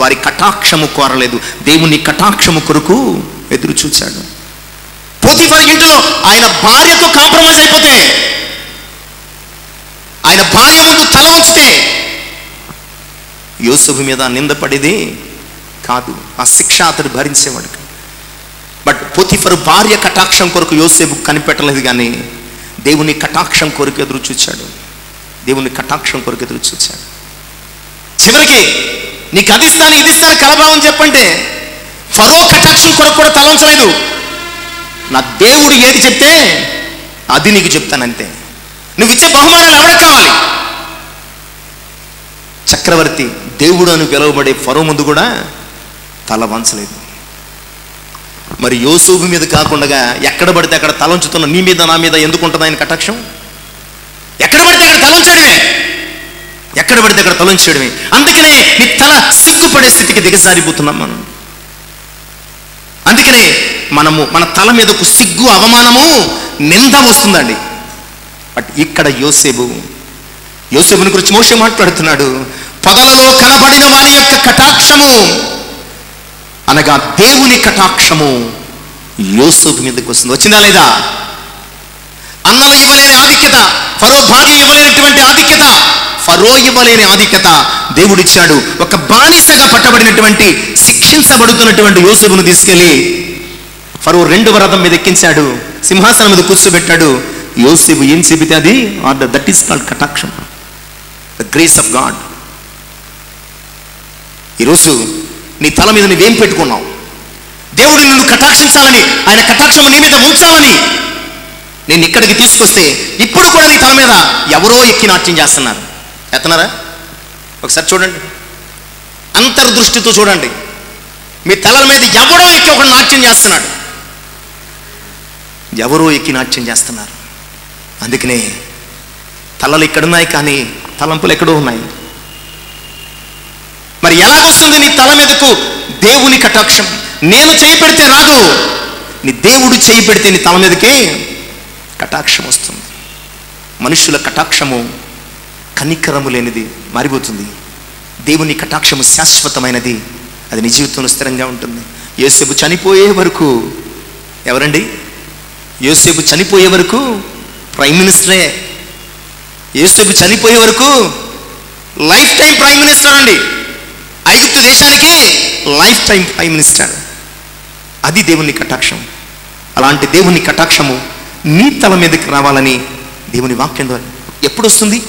వారి కటాక్షము కోరలేదు, దేవుని కటాక్షము కొరకు ఎదురు చూశాడు. పోతీఫర్ ఇంట్లో ఆయన భార్యతో కాంప్రమైజ్ అయిపోతే, ఆయన భార్య ముందు తల వంచితే యోసేపు మీద నిందపడేది కాదు. ఆ శిక్ష అతడు భరించేవాడు. బట్ పోతీఫర్ భార్య కటాక్షం కొరకు యోసేపు కనిపెట్టలేదు, కానీ దేవుని కటాక్షం కొరకు ఎదురు చూచాడు. దేవుని కటాక్షం కొరకు ఎదురు చూచాడు. చివరికి నీకు అది ఇస్తాను ఇది ఇస్తాను కలభావం చెప్పంటే ఫరో కటాక్షం కొరకు కూడా తలంచలేదు. నా దేవుడు ఏది చెప్తే అది నీకు చెప్తానంతే. నువ్వు ఇచ్చే బహుమానాలు ఎవరికి కావాలి? చక్రవర్తి దేవుడు అని పిలువబడే ఫరో ముందు కూడా తల వంచలేదు. మరి యోసేపు మీద కాకుండా ఎక్కడ పడితే అక్కడ తలంచుతున్న నీ మీద నా మీద ఎందుకు ఉంటుంది ఆయన కటాక్షం? ఎక్కడ పడితే అక్కడ తలంచడమే, ఎక్కడ పడితే అక్కడ తలంచడమే. అందుకనే నీ తల సిగ్గుపడే స్థితికి దిగజారిపోతున్నాం మనం. అందుకనే మనము మన తల మీదకు సిగ్గు, అవమానము, నింద వస్తుందండి. బట్ ఇక్కడ యోసేపుని గురించి మోషే మాట్లాడుతున్నాడు. పొదలలో కనబడిన వాని యొక్క కటాక్షము అనగా దేవుని కటాక్షము యోసేపు మీదకి వస్తుంది. వచ్చిందా లేదా? అన్నలు ఇవ్వలేని ఆధిక్యత, ఫరో భార్య ఇవ్వలేనటువంటి ఆధిక్యత, ఫరో ఇవ్వలేని ఆధిక్యత దేవుడిచ్చాడు. ఒక బానిసగా పట్టబడినటువంటి, శిక్షించబడుతున్నటువంటి యోసేపును తీసుకెళ్లి ఫరో 2వ రథం మీద ఎక్కించాడు, సింహాసనం మీద కూర్చోబెట్టాడు. యోసేపు ఏం చెబితే అది ఆర్డర్. దట్ ఈస్ కాల్డ్ కటాక్షం, ద గ్రేస్ ఆఫ్ గాడ్. ఈరోజు నీ తల మీద నువ్వేం పెట్టుకున్నావు? దేవుడు నిన్ను కటాక్షించాలని, ఆయన కటాక్షము నీ మీద ఉంచాలని నేను ఇక్కడికి తీసుకొస్తే ఇప్పుడు కూడా నీ తల మీద ఎవరో ఎక్కి నాట్యం చేస్తున్నారు. ఎత్తనారా? ఒకసారి చూడండి, అంతర్దృష్టితో చూడండి. మీ తలల మీద ఎవరో ఎక్కి ఒక నాట్యం చేస్తున్నాడు. ఎవరో ఎక్కి నాట్యం చేస్తున్నారు. అందుకనే తలలు ఇక్కడున్నాయి కానీ తలంపులు ఎక్కడో ఉన్నాయి. మరి ఎలాగొస్తుంది నీ తల మీదకు దేవుని కటాక్షం? నేను చేయి పెడితే రాదు, నీ దేవుడు చేయి పెడితే నీ తల మీదకి కటాక్షం వస్తుంది. మనుషుల కటాక్షము కనికరము లేనిది, మారిపోతుంది. దేవుని కటాక్షము శాశ్వతమైనది, అది నీ జీవితంలో స్థిరంగా ఉంటుంది. యోసేపు చనిపోయే వరకు, ఎవరండి? యోసేపు చనిపోయే వరకు ప్రైమ్ మినిస్టరే. యోసేపు చనిపోయే వరకు లైఫ్ టైం ప్రైమ్ మినిస్టర్ అండి. ఐగుప్తు దేశానికి లైఫ్ టైం ప్రైమ్ మినిస్టర్. అది దేవుని కటాక్షం. అలాంటి దేవుని కటాక్షము నీ తల మీదకి రావాలని దేవుని వాక్యం ద్వారా ఎప్పుడు వస్తుంది?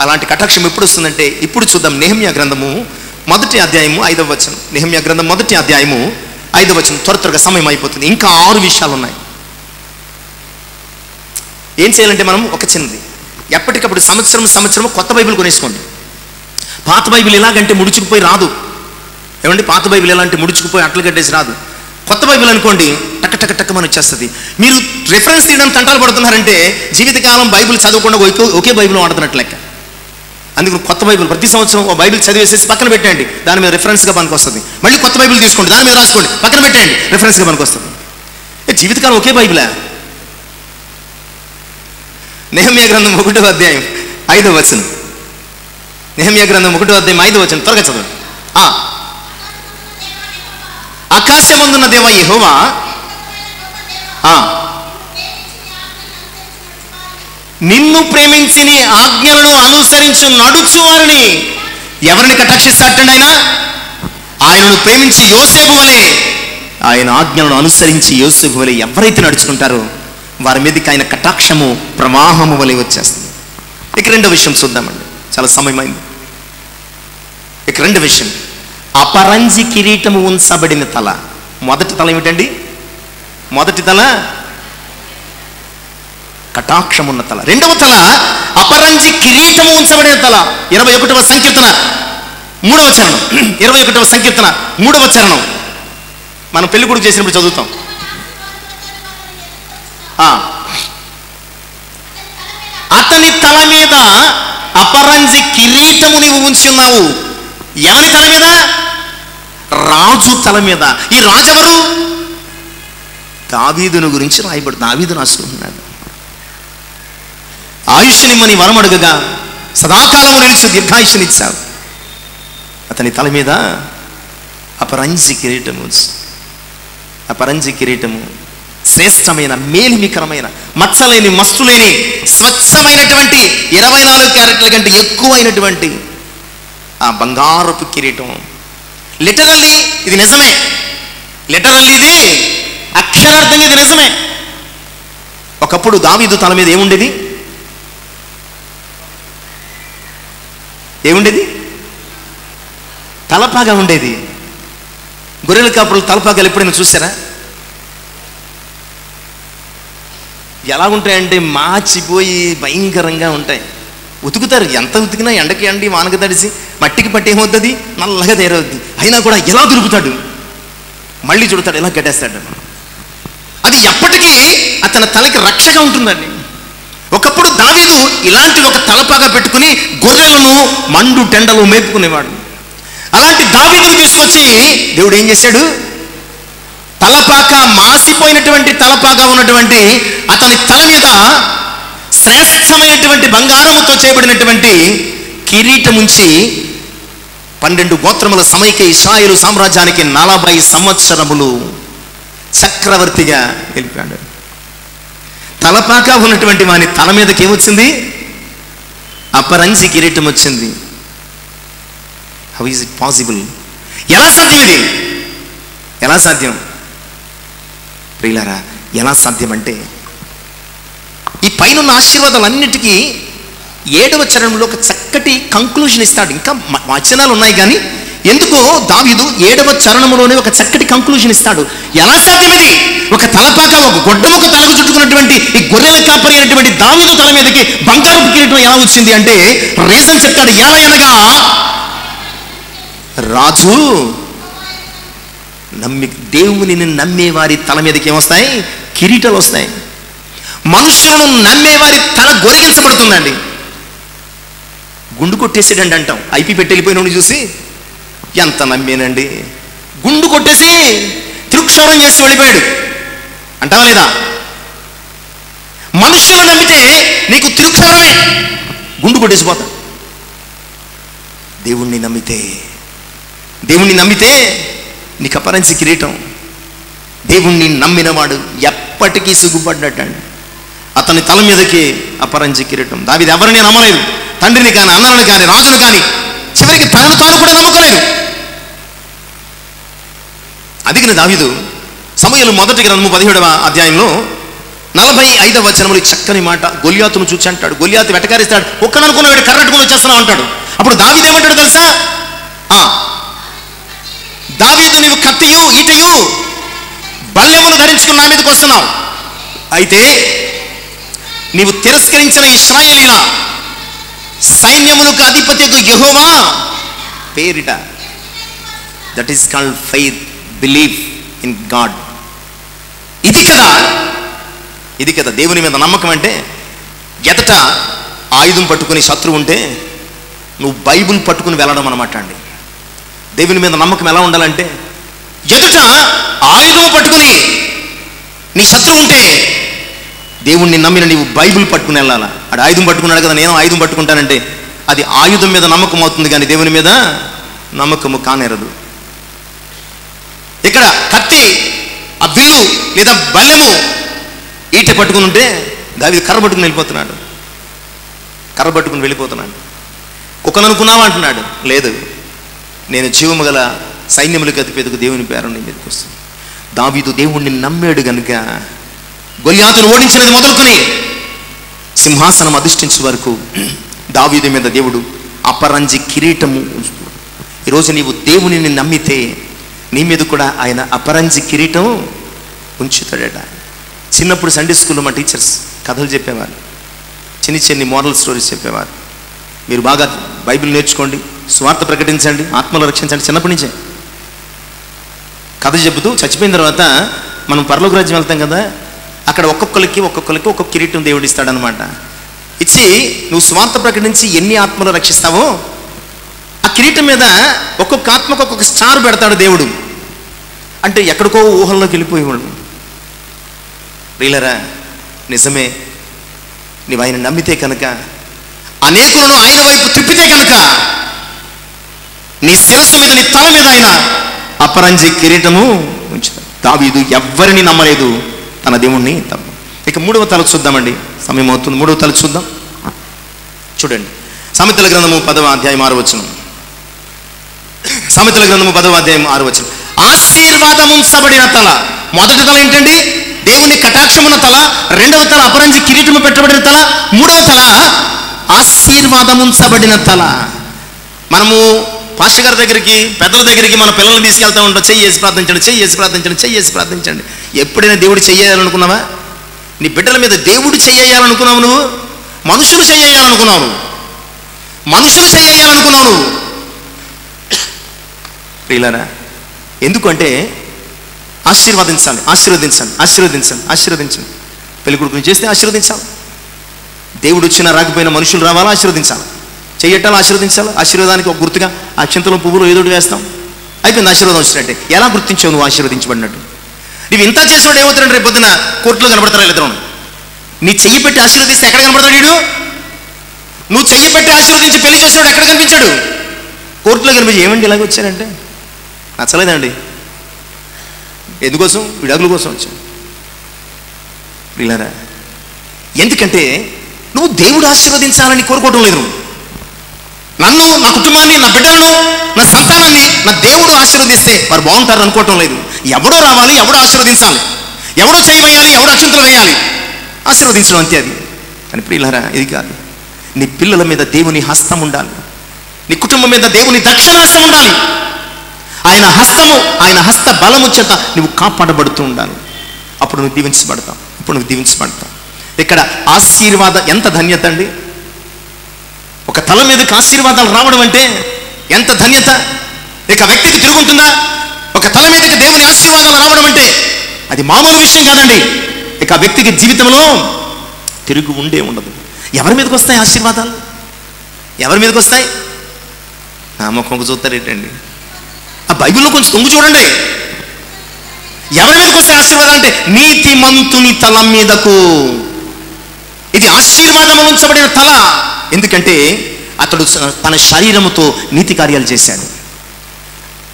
అలాంటి కటాక్షం ఎప్పుడు వస్తుందంటే ఇప్పుడు చూద్దాం. నెహెమ్యా గ్రంథము 1వ అధ్యాయము 5వ వచనం. నెహెమ్యా గ్రంథం 1వ అధ్యాయము 5వ వచనం. త్వరగా సమయం అయిపోతుంది, ఇంకా 6 విషయాలు ఉన్నాయి. ఏం చేయాలంటే మనం ఒక చిన్నది, ఎప్పటికప్పుడు సంవత్సరం కొత్త బైబిల్ కొనేసుకోండి. పాత బైబిల్ ఎలాగంటే ముడుచుకుపోయి రాదు. ఏమండి? పాత బైబిల్ ఎలా అంటే ముడుచుకుపోయి అట్లు కట్టేసి రాదు. కొత్త బైబిల్ అనుకోండి టక్ టక్ టక్ అని వచ్చేస్తుంది. మీరు రిఫరెన్స్ తీయడానికి తంటాలు పడుతున్నారంటే జీవితకాలం బైబిల్ చదవకుండా ఒకే బైబిల్ వాడుతున్నట్లు లెక్క. అందుకు కొత్త బైబిల్ ప్రతి సంవత్సరం ఒక బైబిల్ చదివేసేసి పక్కన పెట్టండి, దాని మీద రిఫరెన్స్గా పనికి వస్తుంది. మళ్ళీ కొత్త బైబిల్ తీసుకోండి, దాని మీద రాసుకోండి, పక్కన పెట్టండి, రిఫరెన్స్గా పనికి వస్తుంది. జీవితకాలం ఒకే బైబిలా? నెహెమ్యా గ్రంథం 1వ అధ్యాయం 5వ వచనం. నెహెమ్యా గ్రంథం 1వ అధ్యాయం 5వ వచనం త్వరగా చదవండి. ఆకాశమందున్న దేవా యెహోవా, నిన్ను ప్రేమించి నీ ఆజ్ఞలను అనుసరించు నడుచు వారిని ఎవరిని కటాక్షిస్తాడండి? ఆయనను ప్రేమించి యోసేపు వలె, ఆయన ఆజ్ఞలను అనుసరించి యోసేపు వలె ఎవరైతే నడుచుకుంటారో వారి మీదకి ఆయన కటాక్షము ప్రవాహము వలె వచ్చేస్తుంది. ఇక 2వ విషయం చూద్దామండి, చాలా సమయమైంది. ఇక 2వ విషయం, అపరంజి కిరీటము ఉంచబడిన తల. మొదటి తల ఏమిటండి? మొదటి తల కటాక్షం ఉన్న తల. 2వ తల అపరంజి కిరీటము ఉంచబడిన తల. 21వ సంకీర్తన 3వ చరణం. 21వ సంకీర్తన 3వ చరణం మనం పెళ్లి కొడుకు చేసినప్పుడు చదువుతాం. అతని తల మీద అపరంజి కిరీటము నీవు ఉంచి ఉన్నావు. ఎవరి తల మీద? రాజు తల మీద. ఈ రాజు ఎవరు? దావీదును గురించి రాయబడి, దావీదు రాసుకుంటున్నాడు. ఆయుష్నిమ్మని వరం అడుగగా సదాకాలము నిలిచి దీర్ఘాయుష్నిచ్చావు. అతని తల మీద అపరంజి కిరీటము. అపరంజి కిరీటము శ్రేష్టమైన, మేలిమికరమైన, మచ్చలేని, మస్తులేని, స్వచ్ఛమైనటువంటి 24 క్యారెట్ల కంటే ఎక్కువైనటువంటి ఆ బంగారపు కిరీటం. లిటరల్లీ ఇది నిజమే. లిటరల్లీ ఇది అక్షరార్థంగా ఇది నిజమే. ఒకప్పుడు దావీదు తల మీద ఏముండేది? ఏముండేది? తలపాగా ఉండేది. గొర్రెల కాపురులు తలపాగాలు ఎప్పుడైనా చూసారా? ఎలా ఉంటాయంటే మాచిపోయి భయంకరంగా ఉంటాయి. ఉతుకుతారు, ఎంత ఉతికినా ఎండకి ఎండి వానక తడిసి మట్టికి పట్టి ఏమవుతుంది? నల్లగా తయారవుద్ది. అయినా కూడా ఎలా దొరుకుతాడు, మళ్ళీ చూడతాడు, ఎలా కట్టేస్తాడు. అది ఎప్పటికీ అతని తలకి రక్షగా ఉంటుందండి. ఒకప్పుడు దావీదు ఇలాంటి ఒక తలపాగా పెట్టుకుని గొర్రెలను మండు టెండలు మేపుకునేవాడు. అలాంటి దావీదును తీసుకొచ్చి దేవుడు ఏం చేశాడు? తలపాక, మాసిపోయినటువంటి తలపాగా ఉన్నటువంటి అతని తల మీద శ్రేష్టమైనటువంటి బంగారముతో చేయబడినటువంటి కిరీటం ఉంచి 12 గోత్రముల సమైక ఇశ్రాయేలు సామ్రాజ్యానికి 40 సంవత్సరములు చక్రవర్తిగా నిలిపాడు. తలపాక ఉన్నటువంటి వాని తల మీదకి ఏమొచ్చింది? అపరంజి కిరీటం వచ్చింది. How is it possible? ఎలా సాధ్యం ఇది? ఎలా సాధ్యం ప్రియులారా? ఎలా సాధ్యం అంటే ఈ పైన ఆశీర్వాదాలన్నిటికీ 7వ చరణంలో ఒక చక్కటి కంక్లూజన్ ఇస్తాడు. ఇంకా వచనాలు ఉన్నాయి కానీ ఎందుకో దావీదు 7వ చరణంలోనే ఒక చక్కటి కంక్లూజన్ ఇస్తాడు. ఎలా సాధ్యం ఇది? ఒక తలపాక, ఒక గొడ్డముక తలకు చుట్టుకున్నటువంటి ఈ గొర్రెల కాపరి అయినటువంటి దావీదు తల మీదకి బంగారపు కిరీటం ఎలా వచ్చింది అంటే రీజన్ చెప్తాడు. ఎలా అనగా రాజు దేవునిని నమ్మే వారి తల మీదకి ఏమొస్తాయి? కిరీటాలు వస్తాయి. మనుషులను నమ్మేవారి తల గొరిగించబడుతుందండి. గుండు కొట్టేసాడండి అంటాం. ఐపీ పెట్టి వెళ్ళిపోయిన చూసి ఎంత నమ్మేనండి, గుండు కొట్టేసి తిరుక్షోభం చేసి వెళ్ళిపోయాడు అంటావా లేదా? మనుషులను నమ్మితే నీకు తిరుక్షోభమే, గుండు కొట్టేసిపోతాడు. దేవుణ్ణి నమ్మితే నీకు అపరంజి కిరీటం. దేవుణ్ణి నమ్మినవాడు ఎప్పటికీ సిగ్గుపడ్డట్టండి. అతని తల మీదకి అపరంజి కిరీటం. దావీదు ఎవరిని నమ్మలేదు, తండ్రిని కానీ, అన్నలను కానీ, రాజును కానీ, చివరికి తనను తాను కూడా నమ్మకలేదు. అందుకని దావీదు సమూయేలు మొదటి గ్రంథము 17వ అధ్యాయంలో 45వ వచనములు చక్కని మాట. గొలియాతును చూచి అంటాడు, గొలియాతు వెటకారిస్తాడు, ఒక్కననుకున్న వీడు కర్రట్టుకుని వచ్చేస్తున్నావు అంటాడు. అప్పుడు దావీదు ఏమంటాడు తెలుసా? దావీదు, నీవు కత్తియు ఈటయు బల్లెమును ధరించుకుని నా మీదకి వస్తున్నావు. అయితే నీవు తిరస్కరించిన ఇశ్రాయేలీల సైన్యములకు అధిపతియగు యెహోవా పేరిట, that is called faith, belief in God. ఇది కదా దేవుని మీద నమ్మకం అంటే. ఎదట ఆయుధం పట్టుకుని శత్రువు ఉంటే నువ్వు బైబుల్ పట్టుకుని వెళ్ళడం అనమాట అండి. దేవుని మీద నమ్మకం ఎలా ఉండాలంటే, ఎదుట ఆయుధం పట్టుకుని నీ శత్రువు ఉంటే దేవుణ్ణి నమ్మిన నీవు బైబుల్ పట్టుకుని వెళ్ళాలా. ఆడు ఆయుధం పట్టుకున్నాడు కదా, నేను ఆయుధం పట్టుకుంటానంటే అది ఆయుధం మీద నమ్మకం అవుతుంది కానీ దేవుని మీద నమ్మకము కానేరదు. ఇక్కడ కత్తి, ఆ బిల్లు లేదా బల్లెము, ఈట పట్టుకుని ఉంటే దావీదు కర్ర పట్టుకుని వెళ్ళిపోతున్నాడు. కుక్కననుకున్నావా అంటున్నాడు. లేదు, నేను జీవము గల సైన్యములకు అధిపతికి దేవుని పేరు నీ మీదకి వస్తుంది. దావీదు దేవుణ్ణి నమ్మాడు గనుక గొలియాతును ఓడించినది మొదలుకొని సింహాసనం అధిష్ఠించే వరకు దావీదు మీద దేవుడు అపరంజి కిరీటము ఉంచుతాడు. ఈరోజు నీవు దేవునిని నమ్మితే నీ మీద కూడా ఆయన అపరంజి కిరీటం ఉంచుతాడట. చిన్నప్పుడు సండే స్కూల్లో మా టీచర్స్ కథలు చెప్పేవారు, చిన్ని మోరల్ స్టోరీస్ చెప్పేవారు. మీరు బాగా బైబిల్ నేర్చుకోండి, స్వార్థ ప్రకటించండి, ఆత్మలు రక్షించండి. చిన్నప్పటి నుంచే కథ చెబుతూ చచ్చిపోయిన తర్వాత మనం పరలోక రాజ్యం వెళ్తాం కదా, అక్కడ ఒక్కొక్కరికి ఒక్కొక్క కిరీటం దేవుడు ఇస్తాడనమాట. ఇచ్చి నువ్వు స్వార్థ ప్రకటించి ఎన్ని ఆత్మలు రక్షిస్తావో ఆ కిరీటం మీద ఒక్కొక్క ఆత్మకు ఒక్కొక్క స్టార్ పెడతాడు దేవుడు. అంటే ఎక్కడికో ఊహల్లోకి వెళ్ళిపోయేవాడు. ప్రియులరా, నిజమే, నీవు ఆయన నమ్మితే కనుక, అనేకులను ఆయన వైపు తిప్పితే కనుక నీ శిరస్సు మీద, నీ తల మీద ఆయన అపరంజి కిరీటము ఉంచుతాడు. దావీదు ఎవ్వరిని నమ్మలేదు, తన దేవుణ్ణి తప్ప. ఇక 3వ తల చూద్దామండి, సమయం అవుతుంది. 3వ తల చూద్దాం. చూడండి, సామెతల గ్రంథము 10వ అధ్యాయం 6వ వచనం. సామెతల గ్రంథము 10వ అధ్యాయం 6వ వచనం. ఆశీర్వాదముంచబడిన తల. మొదటి తల ఏంటండి? దేవుని కటాక్షమున్న తల. రెండవ తల అపరంజి కిరీటము పెట్టబడిన తల. మూడవ తల ఆశీర్వాదముంచబడిన తల. మనము పాస్టర్ గారి దగ్గరికి, పెద్దల దగ్గరికి మన పిల్లల్ని తీసుకెళ్తా ఉంటాం. చెయ్యేసి ప్రార్థించండి. ఎప్పుడైనా దేవుడు చెయ్యాలనుకున్నావా? నీ బిడ్డల మీద దేవుడు చెయ్యాలనుకున్నావు నువ్వు? మనుషులు చెయ్యాలనుకున్నావు నువ్వు. ప్రియులారా, ఎందుకంటే ఆశీర్వదించండి. పెళ్లి కొడుకుని చేస్తే ఆశీర్వదించాలి. దేవుడు వచ్చినా రాకపోయినా మనుషులు రావాలా, ఆశీర్వదించాలి. చెయ్యటాలు ఆశీర్వదించాలి. ఆశీర్వాదానికి ఒక గుర్తుగా అక్షంతలో పువ్వులు ఏదోటి వేస్తాం, అయిపోయింది, ఆశీర్వాదం వచ్చినట్టే. ఎలా గుర్తించావు నువ్వు ఆశీర్వదించబడినట్టు? నువ్వు ఇంత చేసినట్టు ఏమవుతున్నాడు? రేపు పొద్దున కోర్టులో కనబడతారా ఇద్దరు? నీ చెయ్యి పెట్టి ఆశీర్వదిస్తే ఎక్కడ కనబడతాడు వీడు? నువ్వు చెయ్యి పెట్టి ఆశీర్వదించి పెళ్లి చేసినాడు ఎక్కడ కనిపించాడు? కోర్టులో కనిపించి, ఏమండి ఇలాగ వచ్చారంటే నచ్చలేదండి. ఎందుకోసం? విడాకుల కోసం వచ్చాను. పిల్లరా, ఎందుకంటే నువ్వు దేవుడు ఆశీర్వదించాలని కోరుకోవటం లేదు. నన్ను, నా కుటుంబాన్ని, నా బిడ్డలను, నా సంతానాన్ని నా దేవుడు ఆశీర్వదిస్తే వారు బాగుంటారు అనుకోవటం లేదు. ఎవడో రావాలి, ఎవడో ఆశీర్వదించాలి, ఎవడో చేయవేయాలి, ఎవడో అక్షంతలు వేయాలి, ఆశీర్వదించడం అంతే అది. కానీ ప్రియులారా, ఇది కాదు. నీ పిల్లల మీద దేవుని హస్తం ఉండాలి. నీ కుటుంబం మీద దేవుని దక్షిణాస్తం ఉండాలి. ఆయన హస్తము, ఆయన హస్త బలము చేత నువ్వు కాపాడబడుతూ ఉండాలి. అప్పుడు నువ్వు దీవించబడతావు. ఇక్కడ ఆశీర్వాదం ఎంత ధన్యత అండి! ఒక తల మీదకి ఆశీర్వాదాలు రావడం అంటే ఎంత ధన్యత! ఇక వ్యక్తికి తిరుగుతుందా? ఒక తల మీదకి దేవుని ఆశీర్వాదాలు రావడం అంటే అది మామూలు విషయం కాదండి. ఇక ఆ వ్యక్తికి జీవితంలో తిరుగు ఉండదు. ఎవరి మీదకి వస్తాయి ఆశీర్వాదాలు? ఎవరి మీదకి వస్తాయి? నా ముఖంకు చూస్తారేంటండి? ఆ బైబిల్లో కొంచెం తొంగు చూడండి. ఎవరి మీదకి వస్తాయి ఆశీర్వాదాలు అంటే నీతిమంతుని తల మీదకు. ఇది ఆశీర్వాదము ఉంచబడిన తల. ఎందుకంటే అతడు తన శరీరముతో నీతి కార్యాలు చేశాడు.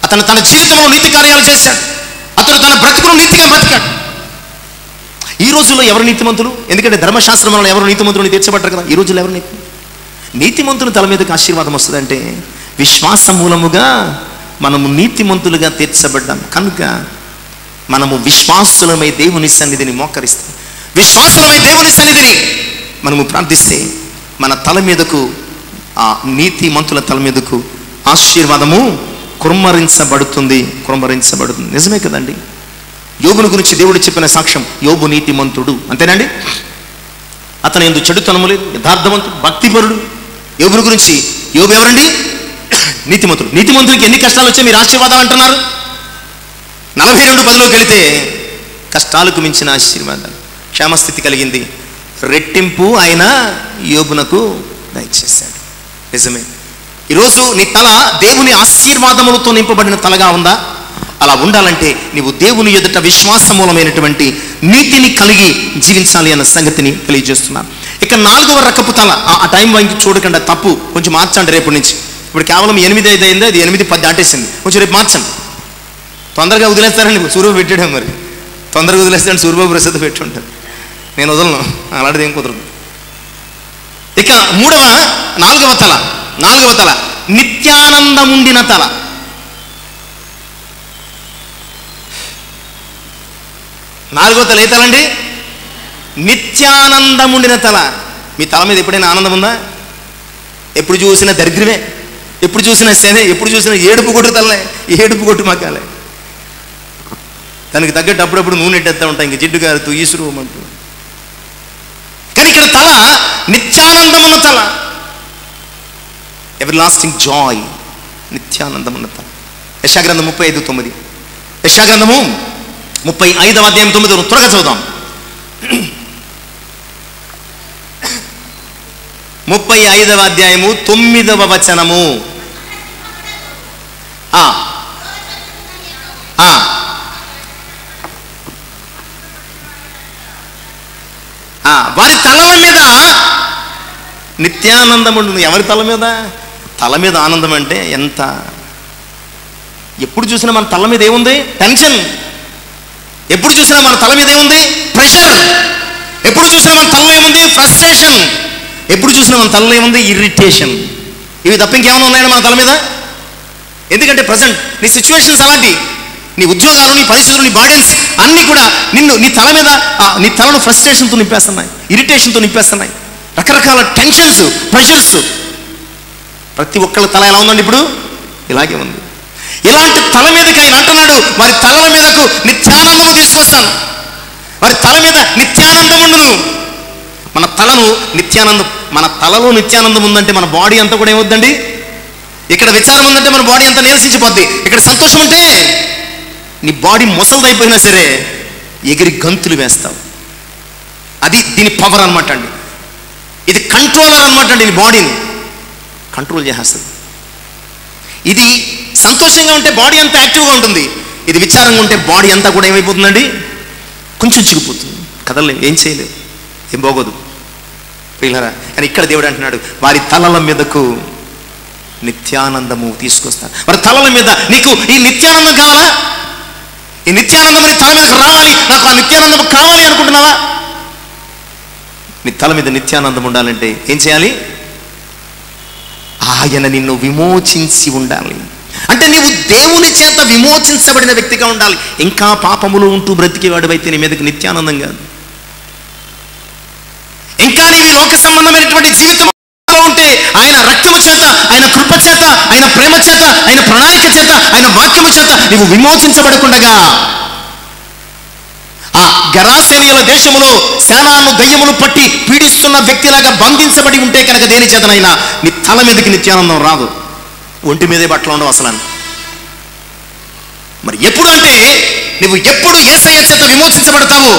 అతను తన జీవితంలో నీతి కార్యాలు చేశాడు. అతను తన బ్రతుకును నీతిగా బ్రతికాడు. ఈ రోజుల్లో ఎవరు నీతిమంతులు? ఎందుకంటే ధర్మశాస్త్రం వల్ల ఎవరు నీతిమంతులు తీర్చబడ్డారు కదా. ఈ రోజుల్లో ఎవరు నీతిమంతులు తల మీదకి ఆశీర్వాదం వస్తుందంటే విశ్వాస మూలముగా మనము నీతిమంతులుగా తీర్చబడ్డాం కనుక మనము విశ్వాసులమై దేవుని సన్నిధిని మోకరిస్తాం. విశ్వాసులమై దేవుని సన్నిధిని మనము ప్రార్థిస్తే మన తల మీదకు, ఆ నీతిమంతుల తల మీదకు ఆశీర్వాదము కుమ్మరించబడుతుంది. నిజమే కదండి. యోబుని గురించి దేవుడు చెప్పిన సాక్ష్యం, యోబు నీతిమంతుడు. అంతేనండి. అతను ఎందుకు చెడుతనము లేదు, యథార్థవంతుడు, భక్తిపరుడు. యోబుని గురించి, యోబు ఎవరండి? నీతిమంతుడు. నీతిమంతుడికి ఎన్ని కష్టాలు వచ్చాయి మీరు ఆశీర్వాదం అంటున్నారు? 42:10లోకి వెళితే కష్టాలకు మించిన ఆశీర్వాదాలు, క్షేమస్థితి కలిగింది, రెట్టింపు ఆయన యోబునకు దయచేశాడు. నిజమే. ఈరోజు నీ తల దేవుని ఆశీర్వాదములతో నింపబడిన తలగా ఉందా? అలా ఉండాలంటే నీవు దేవుని ఎదుట విశ్వాసమూలమైనటువంటి నీతిని కలిగి జీవించాలి అన్న సంగతిని తెలియజేస్తున్నాను. ఇక 4వ రకపు తల. ఆ టైం వారికి చూడకుండా తప్పు, కొంచెం మార్చండి రేపు నుంచి. ఇప్పుడు కేవలం 8:05 అయింది, అది 8:10 దాటేసింది. కొంచెం రేపు మార్చండి. తొందరగా వదిలేస్తారండి. సూర్యబాబు పెట్టాడు, మరి తొందరగా వదిలేస్తాడు. సూర్యబాబు ప్రసిద్ధ పెట్టి ఉంటాడు. నేను వదలను, అలాంటిది ఏం కుదరదు. ఇక 4వ తల నిత్యానందముండిన తల. నాలుగో తల ఏ తలండి? నిత్యానందముండిన తల. మీ తల మీద ఎప్పుడైనా ఆనందం ఉందా? ఎప్పుడు చూసినా దరిద్రమే, ఎప్పుడు చూసినా శనే, ఎప్పుడు చూసినా ఏడుపు కొట్టు తలనే, ఏడుపు కొట్టు మకాలే. దానికి తగ్గట్టు అప్పుడప్పుడు నూనె ఎట్టేస్తూ ఉంటాయి, ఇంక జిడ్డు గారుతూ ఈసురుమంటూ. కానీ ఇక్కడ తల నిత్యానందమున్న తల, ఎవర్ లాస్టింగ్ జాయ్, నిత్యానందమున్న తల. యెషయా 35:9. యెషయా 35:9 త్వరగా చదువుదాం. 35:9 వారి తలల మీద నిత్యానందం ఉంటుంది. ఎవరి తల మీద? తల మీద ఆనందం అంటే ఎంత? ఎప్పుడు చూసినా మన తల మీద ఏముంది? టెన్షన్. ఎప్పుడు చూసినా మన తల మీద ఏముంది? ప్రెషర్. ఎప్పుడు చూసినా మన తలలో ఏముంది? ఫ్రస్ట్రేషన్. ఎప్పుడు చూసినా మన తలలో ఏముంది? ఇరిటేషన్. ఇవి తప్ప ఇంకేమైనా ఉన్నాయా మన తల మీద? ఎందుకంటే ప్రజెంట్ నీ సిచ్యువేషన్స్ అలాంటి, నీ ఉద్యోగాలు, నీ పరిస్థితులు, నీ బాడీస్ అన్నీ కూడా నీ తల మీద, నీ తలను ఫ్రస్ట్రేషన్తో నింపేస్తున్నాయి, ఇరిటేషన్తో నింపేస్తున్నాయి. రకరకాల టెన్షన్స్, ప్రెషర్స్. ప్రతి ఒక్కళ్ళ తల ఎలా ఉందండి? ఇప్పుడు ఇలాగే ఉంది. ఇలాంటి తల మీదకి ఆయన అంటున్నాడు, వారి తలల మీదకు నిత్యానందము తీసుకొస్తాను, వారి తల మీద నిత్యానందం ఉండును. మన తలను నిత్యానందం, మన తలలో నిత్యానందం ఉందంటే మన బాడీ అంతా కూడా ఏమవుద్దండి? ఇక్కడ విచారం ఉందంటే మన బాడీ అంతా నిరసించిపోద్ది. ఇక్కడ సంతోషం ఉంటే నీ బాడీ ముసలిదైపోయినా సరే ఎగిరి గంతులు వేస్తావు. అది దీని పవర్ అనమాట అండి. ఇది కంట్రోలర్ అనమాట అండి. నీ బాడీని కంట్రోల్ చేసేస్తుంది. ఇది సంతోషంగా ఉంటే బాడీ అంతా యాక్టివ్గా ఉంటుంది. ఇది విచారంగా ఉంటే బాడీ అంతా కూడా ఏమైపోతుందండి? కొంచెం చిగిపోతుంది, కదలలేము, ఏం చేయలేవు, ఏం బాగోదు పిల్లరా. కానీ ఇక్కడ దేవుడు అంటున్నాడు, వారి తలల మీదకు నిత్యానందము తీసుకొస్తాను. వారి తలల మీద నీకు ఈ నిత్యానందం కావాలా? ఈ నిత్యానందం నీ తల మీదకు రావాలి, నాకు ఆ నిత్యానందం కావాలి అనుకుంటున్నావా? నీ తల మీద నిత్యానందం ఉండాలంటే ఏం చేయాలి? ఆయన నిన్ను విమోచించి ఉండాలి. అంటే నీవు దేవుని చేత విమోచించబడిన వ్యక్తిగా ఉండాలి. ఇంకా పాపములు ఉంటూ బ్రతికేవాడు అయితే నీ మీదకి నిత్యానందం కాదు. ఇంకా నీవి లోక సంబంధమైనటువంటి జీవితం ఉంటే ఆయన రక్తము చేత, ఆయన కృప చేత, ఆయన ప్రేమ చేత, ఆయన ప్రణాళిక చేత, ఆయన వాక్యము చేత నీవు విమోచించబడకుండగా ఆ గెరాసేనీయుల దేశములో సేనాను దయ్యములు పట్టి పీడిస్తున్న వ్యక్తిలాగా బంధించబడి ఉంటే కనుక దేని చేతనైనా నీ తల మీదకి నిత్యానందం రాదు. ఒంటి మీదే బట్టలు ఉండవు అసలు. మరి ఎప్పుడు అంటే నువ్వు ఎప్పుడు యేసయ్య చేత విమోచించబడతావు,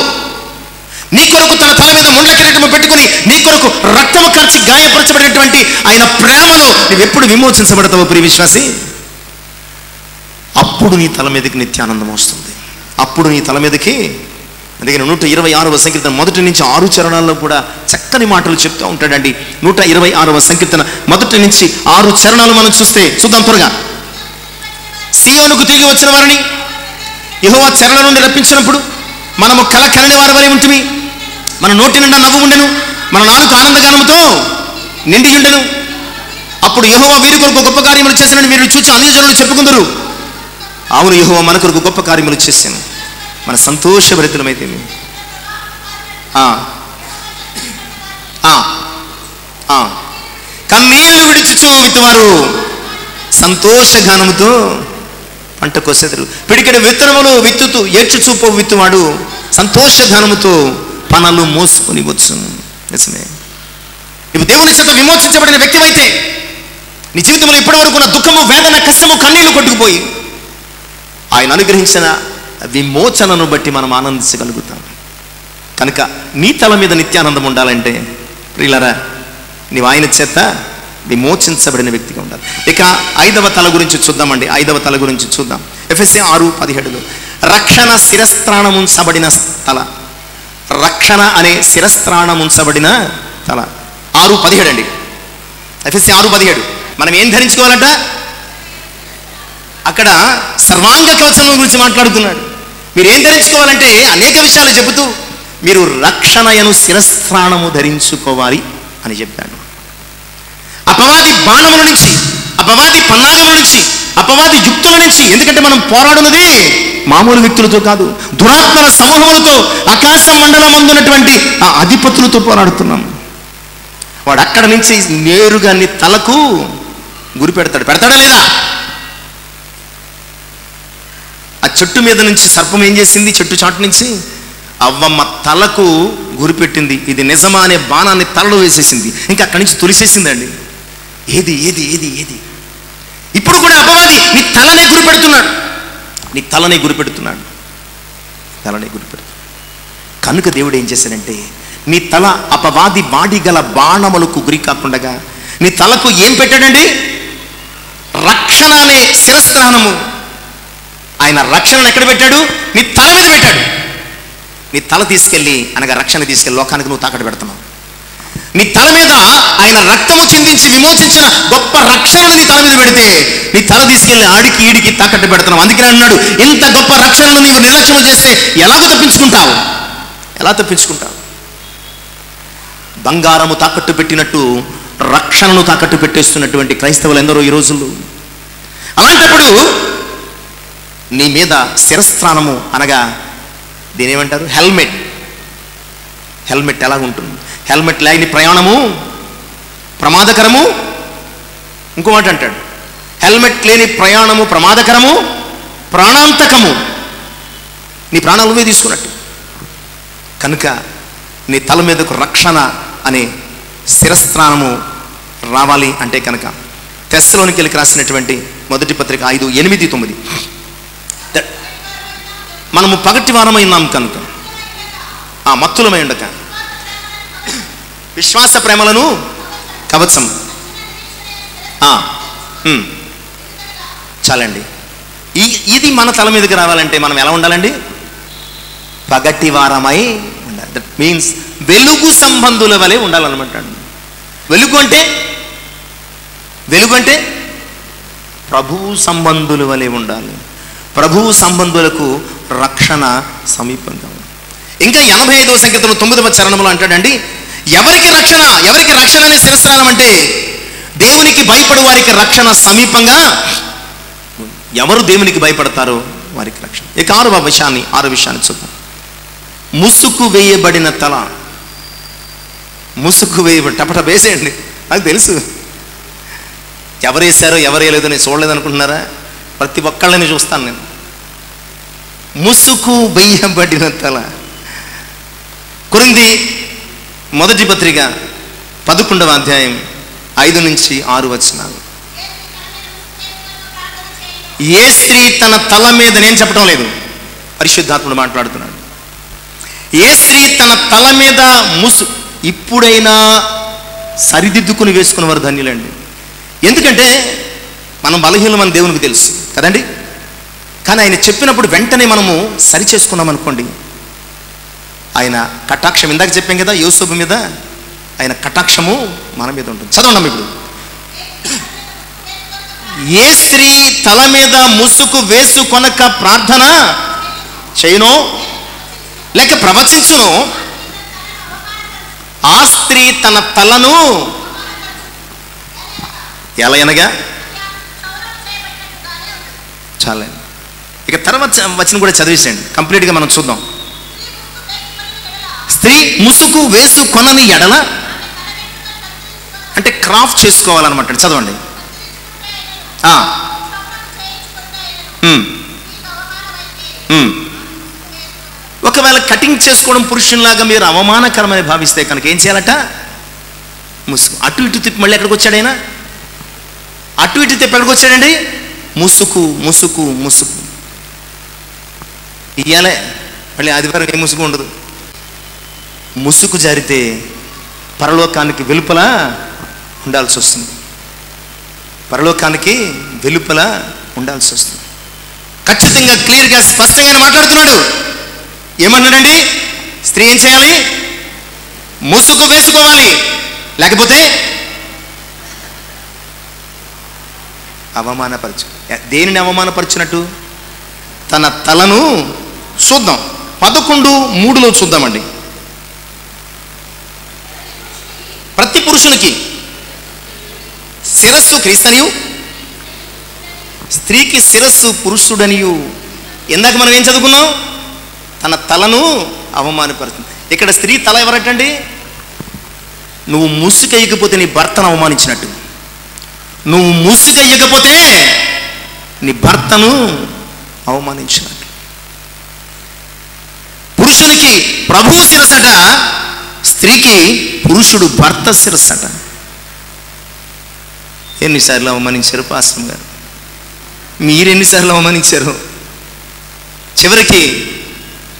నీ కొరకు తన తల మీద ముండ్ల కిరీటము పెట్టుకుని నీ కొరకు రక్తము కార్చి గాయపరచబడినటువంటి ఆయన ప్రేమలో నువ్వెప్పుడు విమోచించబడతావు ప్రియ విశ్వాసి? అప్పుడు నీ తల మీదకి నిత్యానందం వస్తుంది. అప్పుడు నీ తల మీదకి, అందుకే 126వ సంకీర్తన 1 నుంచి 6 చరణాల్లో కూడా చక్కని మాటలు చెప్తూ ఉంటాడండి. 126వ సంకీర్తన 1 నుంచి 6 చరణాలు మనం చూద్దాం త్వరగా. సీయోనుకు తిరిగి వచ్చిన వారిని యెహోవా చెరల నుండి రప్పించినప్పుడు మనము కల కనని వారి వలె ఉంటిమి. మన నోటి నిండా నవ్వు ఉండెను, మన నాలుక ఆనందగానముతో నిండి ఉండెను. అప్పుడు యెహోవా వీరి కొరకు గొప్ప కార్యములు చేసినని వీరిని చూచి అన్యజనులు చెప్పుకుందరు. అవును, యెహోవా మన కొరకు గొప్ప కార్యములు చేశాను, మన సంతోషభరితులమైతే. కన్నీళ్లు విడిచుచు విత్తువారు సంతోషగానముతో పంట కోసెదరు. పిడికెడు విత్తనములు విత్తుతూ ఏడ్చుచూ పోవు విత్తువాడు సంతోషగానముతో పనులు మోసుకొని వచ్చు. నిజమే, నువ్వు దేవుని చేత విమోచించబడిన వ్యక్తివైతే నీ జీవితంలో ఇప్పటి వరకు ఉన్న దుఃఖము, వేదన, కష్టము, కన్నీళ్లు కొట్టుకుపోయి ఆయన అనుగ్రహించిన విమోచనను బట్టి మనం ఆనందించగలుగుతాం. కనుక నీ తల మీద నిత్యానందం ఉండాలంటే ప్రియులారా, నీవు ఆయన చేత విమోచించబడిన వ్యక్తిగా ఉండాలి. ఇక 5వ తల గురించి చూద్దామండి. 5వ తల గురించి చూద్దాం. ఎఫెసీ 6:17 రక్షణ శిరస్త్రాణముంచబడిన తల. రక్షణ అనే శిరస్త్రాణముంచబడిన తల. 6:17 అండి. ఎఫెసీ 6:17 మనం ఏం ధరించుకోవాలంట? అక్కడ సర్వాంగ కవచం గురించి మాట్లాడుతున్నాడు. మీరు ఏం ధరించుకోవాలంటే అనేక విషయాలు చెబుతూ మీరు రక్షణయను శిరస్త్రాణము ధరించుకోవాలి అని చెప్పాడు. అపవాది బాణముల నుంచి, అపవాది పన్నాగముల నుంచి, అపవాది యుక్తుల నుంచి, ఎందుకంటే మనం పోరాడున్నది మామూలు వ్యక్తులతో కాదు, దురాత్మల సమూహములతో, ఆకాశ మండలం అందున్నటువంటి ఆ అధిపతులతో పోరాడుతున్నాం. వాడు అక్కడ నుంచి నేరుగా నీ తలకు గురి పెడతాడా లేదా? ఆ చెట్టు మీద నుంచి సర్పం ఏం చేసింది? చెట్టు చాటు నుంచి అవ్వమ్మ తలకు గురిపెట్టింది. ఇది నిజమా అనే బాణాన్ని తలలో వేసేసింది. ఇంకా అక్కడి నుంచి తొలిసేసిందండి. ఏది ఏది ఏది ఏది ఇప్పుడు కూడా అపవాది నీ తలనే గురిపెడుతున్నాడు, నీ తలనే గురిపెడుతున్నాడు, తలనే గురిపెడుతున్నాడు. కనుక దేవుడు ఏం చేశాడంటే నీ తల అపవాది వాడి గల బాణములకు గురి కాకుండా నీ తలకు ఏం పెట్టాడండి? రక్షణ అనే శిరస్త్రాణము. ఆయన రక్షణను ఎక్కడ పెట్టాడు? నీ తల మీద పెట్టాడు. నీ తల తీసుకెళ్ళి, అనగా రక్షణ తీసుకెళ్ళి లోకానికి నువ్వు తాకట్టు పెడుతున్నావు. నీ తల మీద ఆయన రక్తము చిందించి విమోచించిన గొప్ప రక్షణను నీ తల మీద పెడితే నీ తల తీసుకెళ్ళి ఆడికి ఈడికి తాకట్టు పెడుతున్నావు. అందుకని అన్నాడు, ఇంత గొప్ప రక్షణను నీవు నిర్లక్ష్యం చేస్తే ఎలాగో తప్పించుకుంటావు? ఎలా తప్పించుకుంటావు? బంగారము తాకట్టు పెట్టినట్టు రక్షణను తాకట్టు పెట్టేస్తున్నటువంటి క్రైస్తవులు ఎందరో ఈ రోజుల్లో. అలాంటప్పుడు నీ మీద శిరస్త్రాణము, అనగా దీని ఏమంటారు? హెల్మెట్. హెల్మెట్ ఎలా ఉంటుంది? హెల్మెట్ లేని ప్రయాణము ప్రమాదకరము. ఇంకో మాట అంటాడు, హెల్మెట్ లేని ప్రయాణము ప్రమాదకరము, ప్రాణాంతకము. నీ ప్రాణాలు నువ్వే తీసుకున్నట్టు. కనుక నీ తల మీదకు రక్షణ అనే శిరస్త్రాణము రావాలి అంటే కనుక తెస్సలోనికెళ్ళి రాసినటువంటి మొదటి పత్రిక 5:8-9 మనము పగటి వారమైనాం కనుక మత్తులమై ఉండక విశ్వాస ప్రేమలను కవచం. చాలండి. ఇది మన తల మీదకి రావాలంటే మనం ఎలా ఉండాలండి? పగటి వారమై ఉండాలి. దట్ మీన్స్ వెలుగు సంబంధుల వలె ఉండాలన్నమాట. వెలుగు అంటే ప్రభువు సంబంధుల వలె ఉండాలి. ప్రభువు సంబంధులకు రక్షణ సమీపంగా ఉంది. ఇంకా 85వ సంకీర్తన 9వ చరణంలో అంటాడండి, ఎవరికి రక్షణ అనే శిరస్త్రాణం అంటే దేవునికి భయపడు వారికి రక్షణ సమీపంగా. ఎవరు దేవునికి భయపడతారో వారికి రక్షణ. ఇక 6వ విషయాన్ని చూద్దాం. ముసుగు వేయబడిన తల. ముసుగు వేయబడి టపట వేసేయండి, నాకు తెలుసు. ఎవరు వేసారో ఎవరు వేయలేదో నేను చూడలేదు అనుకుంటున్నారా? ప్రతి ఒక్కళ్ళని చూస్తాను నేను. ముసుగు వేయబడిన తల. కొరింథీ మొదటి పత్రిక 11వ అధ్యాయం 5-6 వచనాలు. ఏ స్త్రీ తన తల మీద, నేను చెప్పడం లేదు, పరిశుద్ధాత్ముడు మాట్లాడుతున్నాడు, ఏ స్త్రీ తన తల మీద ఇప్పుడైనా సరిదిద్దుకుని వేసుకున్నవారు ధన్యులండి. ఎందుకంటే మనం బలహీనమని దేవునికి తెలుసు కదండి. కానీ ఆయన చెప్పినప్పుడు వెంటనే మనము సరి చేసుకున్నాం అనుకోండి, ఆయన కటాక్షం, ఇందాక చెప్పాం కదా యోసేపు మీద, ఆయన కటాక్షము మన మీద ఉంటుంది. చదవండి ఇప్పుడు. ఏ స్త్రీ తల మీద ముసుగు వేసుకొనక ప్రార్థన చేయనో లేక ప్రవచించునో ఆ స్త్రీ తన తలను ఎలా అనగా చాలా. ఇక తర్వాత వచనం కూడా చదివేసేయండి, కంప్లీట్గా మనం చూద్దాం. స్త్రీ ముసుగు వేసుకొనని ఎడల అంటే క్రాఫ్ట్ చేసుకోవాలన్నమాట. చదవండి. ఒకవేళ కటింగ్ చేసుకోవడం పురుషుల్లాగా మీరు అవమానకరమని భావిస్తే కనుక ఏం చేయాలట? ముసుగు అటు ఇటు తిప్పి మళ్ళీ ఎక్కడికి వచ్చాడైనా? అటు ఇటు తిప్పి ఎక్కడికి వచ్చాడండి? ముసుగు ముసుగు ముసుగు ఇయ్యాలే. మళ్ళీ ఆదివారం ఏ ముసుగు ఉండదు. ముసుగు జారితే పరలోకానికి వెలుపల ఉండాల్సి వస్తుంది. పరలోకానికి వెలుపల ఉండాల్సి వస్తుంది. ఖచ్చితంగా క్లియర్గా స్పష్టంగా మాట్లాడుతున్నాడు. ఏమన్నాడండి? స్త్రీ ఏం చేయాలి? ముసుగు వేసుకోవాలి, లేకపోతే అవమానపరచు. దేనిని అవమానపరిచినట్టు? తన తలను. చూద్దాం 11:3 చూద్దామండి. ప్రతి పురుషునికి శిరస్సు క్రీస్తనియు, స్త్రీకి శిరస్సు పురుషుడనియు. ఇందాక మనం ఏం చదువుకున్నాం? తన తలను అవమానపరుస్తుంది. ఇక్కడ స్త్రీ తల ఎవరటండి? నువ్వు ముసుగెయ్యకపోతే నీ భర్తను అవమానించినట్టు. నువ్వు ముసుగెయ్యకపోతే నీ భర్తను అవమానించినట్టు. పురుషునికి ప్రభువు శిరస్సట, స్త్రీకి పురుషుడు భర్త శిరస్సట. ఎన్నిసార్లు అవమానించారు పాస్టర్ గారు? మీరెన్నిసార్లు అవమానించారు? చివరికి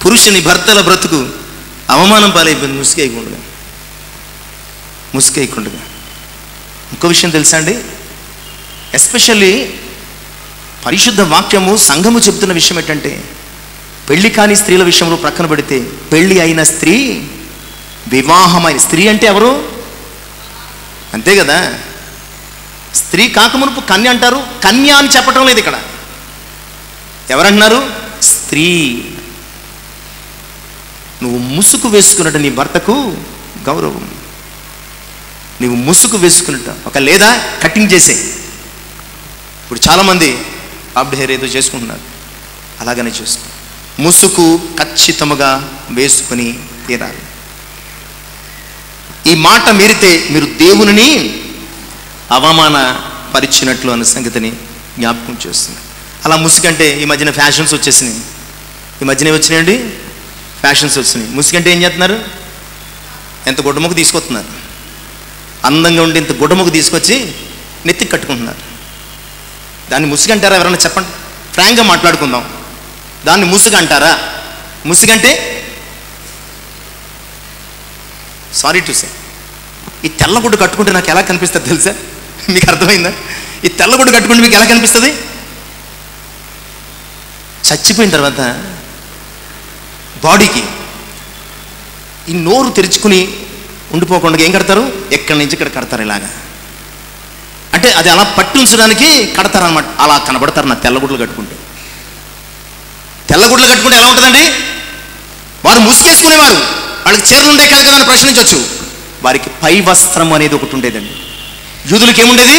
పురుషుని భర్తల బ్రతుకు అవమానం పాలైపోయింది ముసుగేయకుండా. ఇంకో విషయం తెలుసా అండి? ఎస్పెషల్లీ పరిశుద్ధ వాక్యము, సంఘము చెబుతున్న విషయం ఏంటంటే, పెళ్లి కాని స్త్రీల విషయంలో ప్రక్కన పెడితే, పెళ్లి అయిన స్త్రీ, వివాహమైన స్త్రీ అంటే ఎవరు? అంతే కదా. స్త్రీ కాకమునుపు కన్య అంటారు. కన్య అని చెప్పటం లేదు ఇక్కడ. ఎవరంటున్నారు? స్త్రీ. నువ్వు ముసుగు వేసుకున్నట్టు నీ భర్తకు గౌరవం. నువ్వు ముసుగు వేసుకున్నట్ట ఒక లేదా కటింగ్ చేసే. ఇప్పుడు చాలామంది ఆఫ్ హెయిర్ ఏదో చేసుకుంటున్నారు, అలాగనే చేసుకో. ముసుగు ఖచ్చితంగా వేసుకుని తీరాలి. ఈ మాట మీరితే మీరు దేవుని అవమానపరిచినట్లు అన్న సంగతిని జ్ఞాపకం చేస్తుంది. అలా ముసుగంటే ఈ మధ్యన ఫ్యాషన్స్ వచ్చేసినాయి. ఈ మధ్యనే వచ్చినాయండి ఫ్యాషన్స్ వచ్చినాయి. ముసుగంటే ఏం చేస్తున్నారు? ఎంత గుడ్డముఖ తీసుకొస్తున్నారు. అందంగా ఉండి ఇంత గుడ్డముఖ తీసుకొచ్చి నెత్తికి కట్టుకుంటున్నారు. దాన్ని ముసుగంటారా? ఎవరన్నా చెప్పండి. ఫ్రాంక్గా మాట్లాడుకుందాం. దాన్ని ముసుగంటారా? ముసుగంటే సారీ టు సే, ఈ తెల్లగుడ్డు కట్టుకుంటే నాకు ఎలా కనిపిస్తుంది తెలుసా? మీకు అర్థమైందా? ఈ తెల్లగుడ్డు కట్టుకుంటే మీకు ఎలా కనిపిస్తుంది? చచ్చిపోయిన తర్వాత బాడీకి ఈ నోరు తెరుచుకుని ఉండిపోకుండా ఏం కడతారు? ఎక్కడి నుంచి ఇక్కడ కడతారు ఇలాగా. అంటే అది అలా పట్టి ఉంచడానికి కడతారనమాట. అలా కనబడతారు నా తెల్లగుడ్లు కట్టుకుంటే. తెల్లగుడ్లు కట్టుకుంటే ఎలా ఉంటుందండి? వారు ముసుగేసుకునేవారు. వాళ్ళకి చీరలు ఉండే కాదు కదా అని ప్రశ్నించవచ్చు. వారికి పై వస్త్రం అనేది ఒకటి ఉండేదండి. యూదులకు ఏముండేది?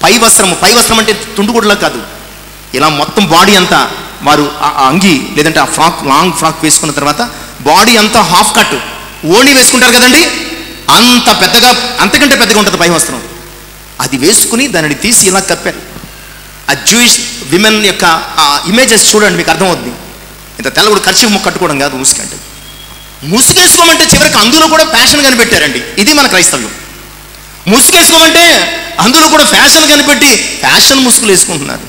పై వస్త్రము. పై వస్త్రం అంటే తుండుగుడ్లా కాదు, ఇలా మొత్తం బాడీ అంతా వారు ఆ అంగి లేదంటే ఆ ఫ్రాక్, లాంగ్ ఫ్రాక్ వేసుకున్న తర్వాత బాడీ అంతా హాఫ్ కట్ ఓణి వేసుకుంటారు కదండి, అంత పెద్దగా, అంతకంటే పెద్దగా ఉంటుంది పై వస్త్రం. అది వేసుకుని దానిని తీసి ఇలా కప్పారు. ఆ జూయిష్ విమెన్ యొక్క ఇమేజెస్ చూడండి, మీకు అర్థమవుతుంది. ఇంత తెల్లగుడు ఖర్చు ముక్క కట్టుకోవడం కాదు ముసుగంటే. ముసుగేసుకోమంటే చివరికి అందులో కూడా ఫ్యాషన్ కనిపెట్టారండి. ఇది మన క్రైస్తవులు. ముసుగేసుకోమంటే అందులో కూడా ఫ్యాషన్ కనిపెట్టి ఫ్యాషన్ ముసుగులు వేసుకుంటున్నారు.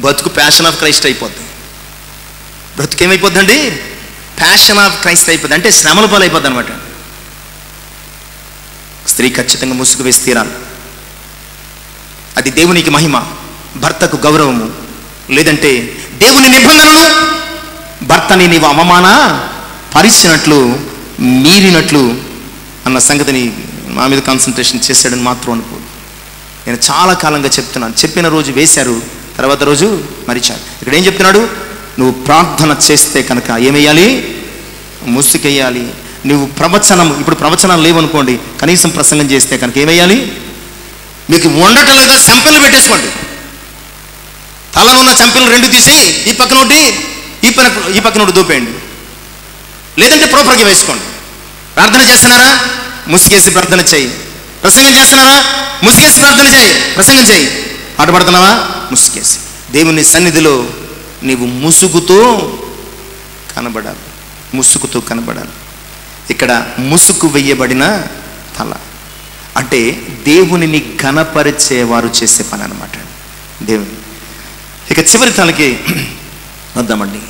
బతుకు ప్యాషన్ ఆఫ్ క్రైస్ట్ అయిపోద్ది. బ్రతుకేమైపోద్దండి? ప్యాషన్ ఆఫ్ క్రైస్ట్ అయిపోద్ది, అంటే శ్రమల పాలు అయిపోద్ది అనమాట. స్త్రీ ఖచ్చితంగా ముసుగు వేసి తీరాలి. అది దేవునికి మహిమ, భర్తకు గౌరవము. లేదంటే దేవుని నిబంధనలు భర్తని నీవు అవమాన పరిచినట్లు, మీరినట్లు అన్న సంగతిని మా మీద కాన్సన్ట్రేషన్ చేశాడని మాత్రం అనుకో. నేను చాలా కాలంగా చెప్తున్నాను. చెప్పిన రోజు వేశారు, తర్వాత రోజు మరిచారు. ఇక్కడ ఏం చెప్తున్నాడు? నువ్వు ప్రార్థన చేస్తే కనుక ఏమేయాలి? ముసుకేయాలి. నువ్వు ప్రవచనం, ఇప్పుడు ప్రవచనాలు లేవనుకోండి, కనీసం ప్రసంగం చేస్తే కనుక ఏమేయాలి? మీకు ఉండటం లేదా సంపెలు పెట్టేసుకోండి. తలలో ఉన్న సంపెలు 2 తీసి ఈ పక్కన ఒకటి ఈ పక్కన ఒకటి దూపేయండి. లేదంటే ప్రోపర్గా వేసుకోండి. ప్రార్థన చేస్తున్నారా? ముసుగేసి ప్రార్థన చేయి. ప్రసంగం చేస్తున్నారా? ముసుగేసి ప్రార్థన చేయి, ప్రసంగం చేయి. పాట పడుతున్నావా? ముసుగేసి. దేవుని సన్నిధిలో నీవు ముసుగుతో కనబడాలి, ముసుగుతో కనబడాలి. ఇక్కడ ముసుగు వెయ్యబడిన తల అంటే దేవునిని ఘనపరిచేవారు చేసే పని అన్నమాట దేవుని. ఇక చివరి తలకి వద్దామండి.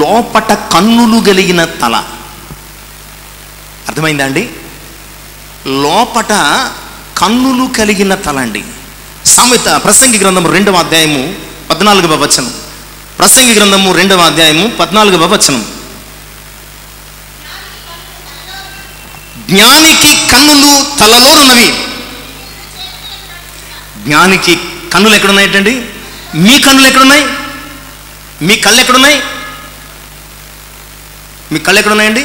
లోపట కన్నులు కలిగిన తల. అర్థమైందా అండి? లోపట కన్నులు కలిగిన తల అండి. సామెత ప్రసంగి గ్రంథము 2వ అధ్యాయము 14వ వచనం. ప్రసంగి గ్రంథము 2వ అధ్యాయము 14వ వచనం. జ్ఞానికి కన్నులు తలలోనున్నవి. జ్ఞానికి కన్నులు ఎక్కడున్నాయటండి? మీ కన్నులు ఎక్కడున్నాయి? మీ కళ్ళు ఎక్కడున్నాయి? మీ కళ్ళు ఎక్కడున్నాయండి?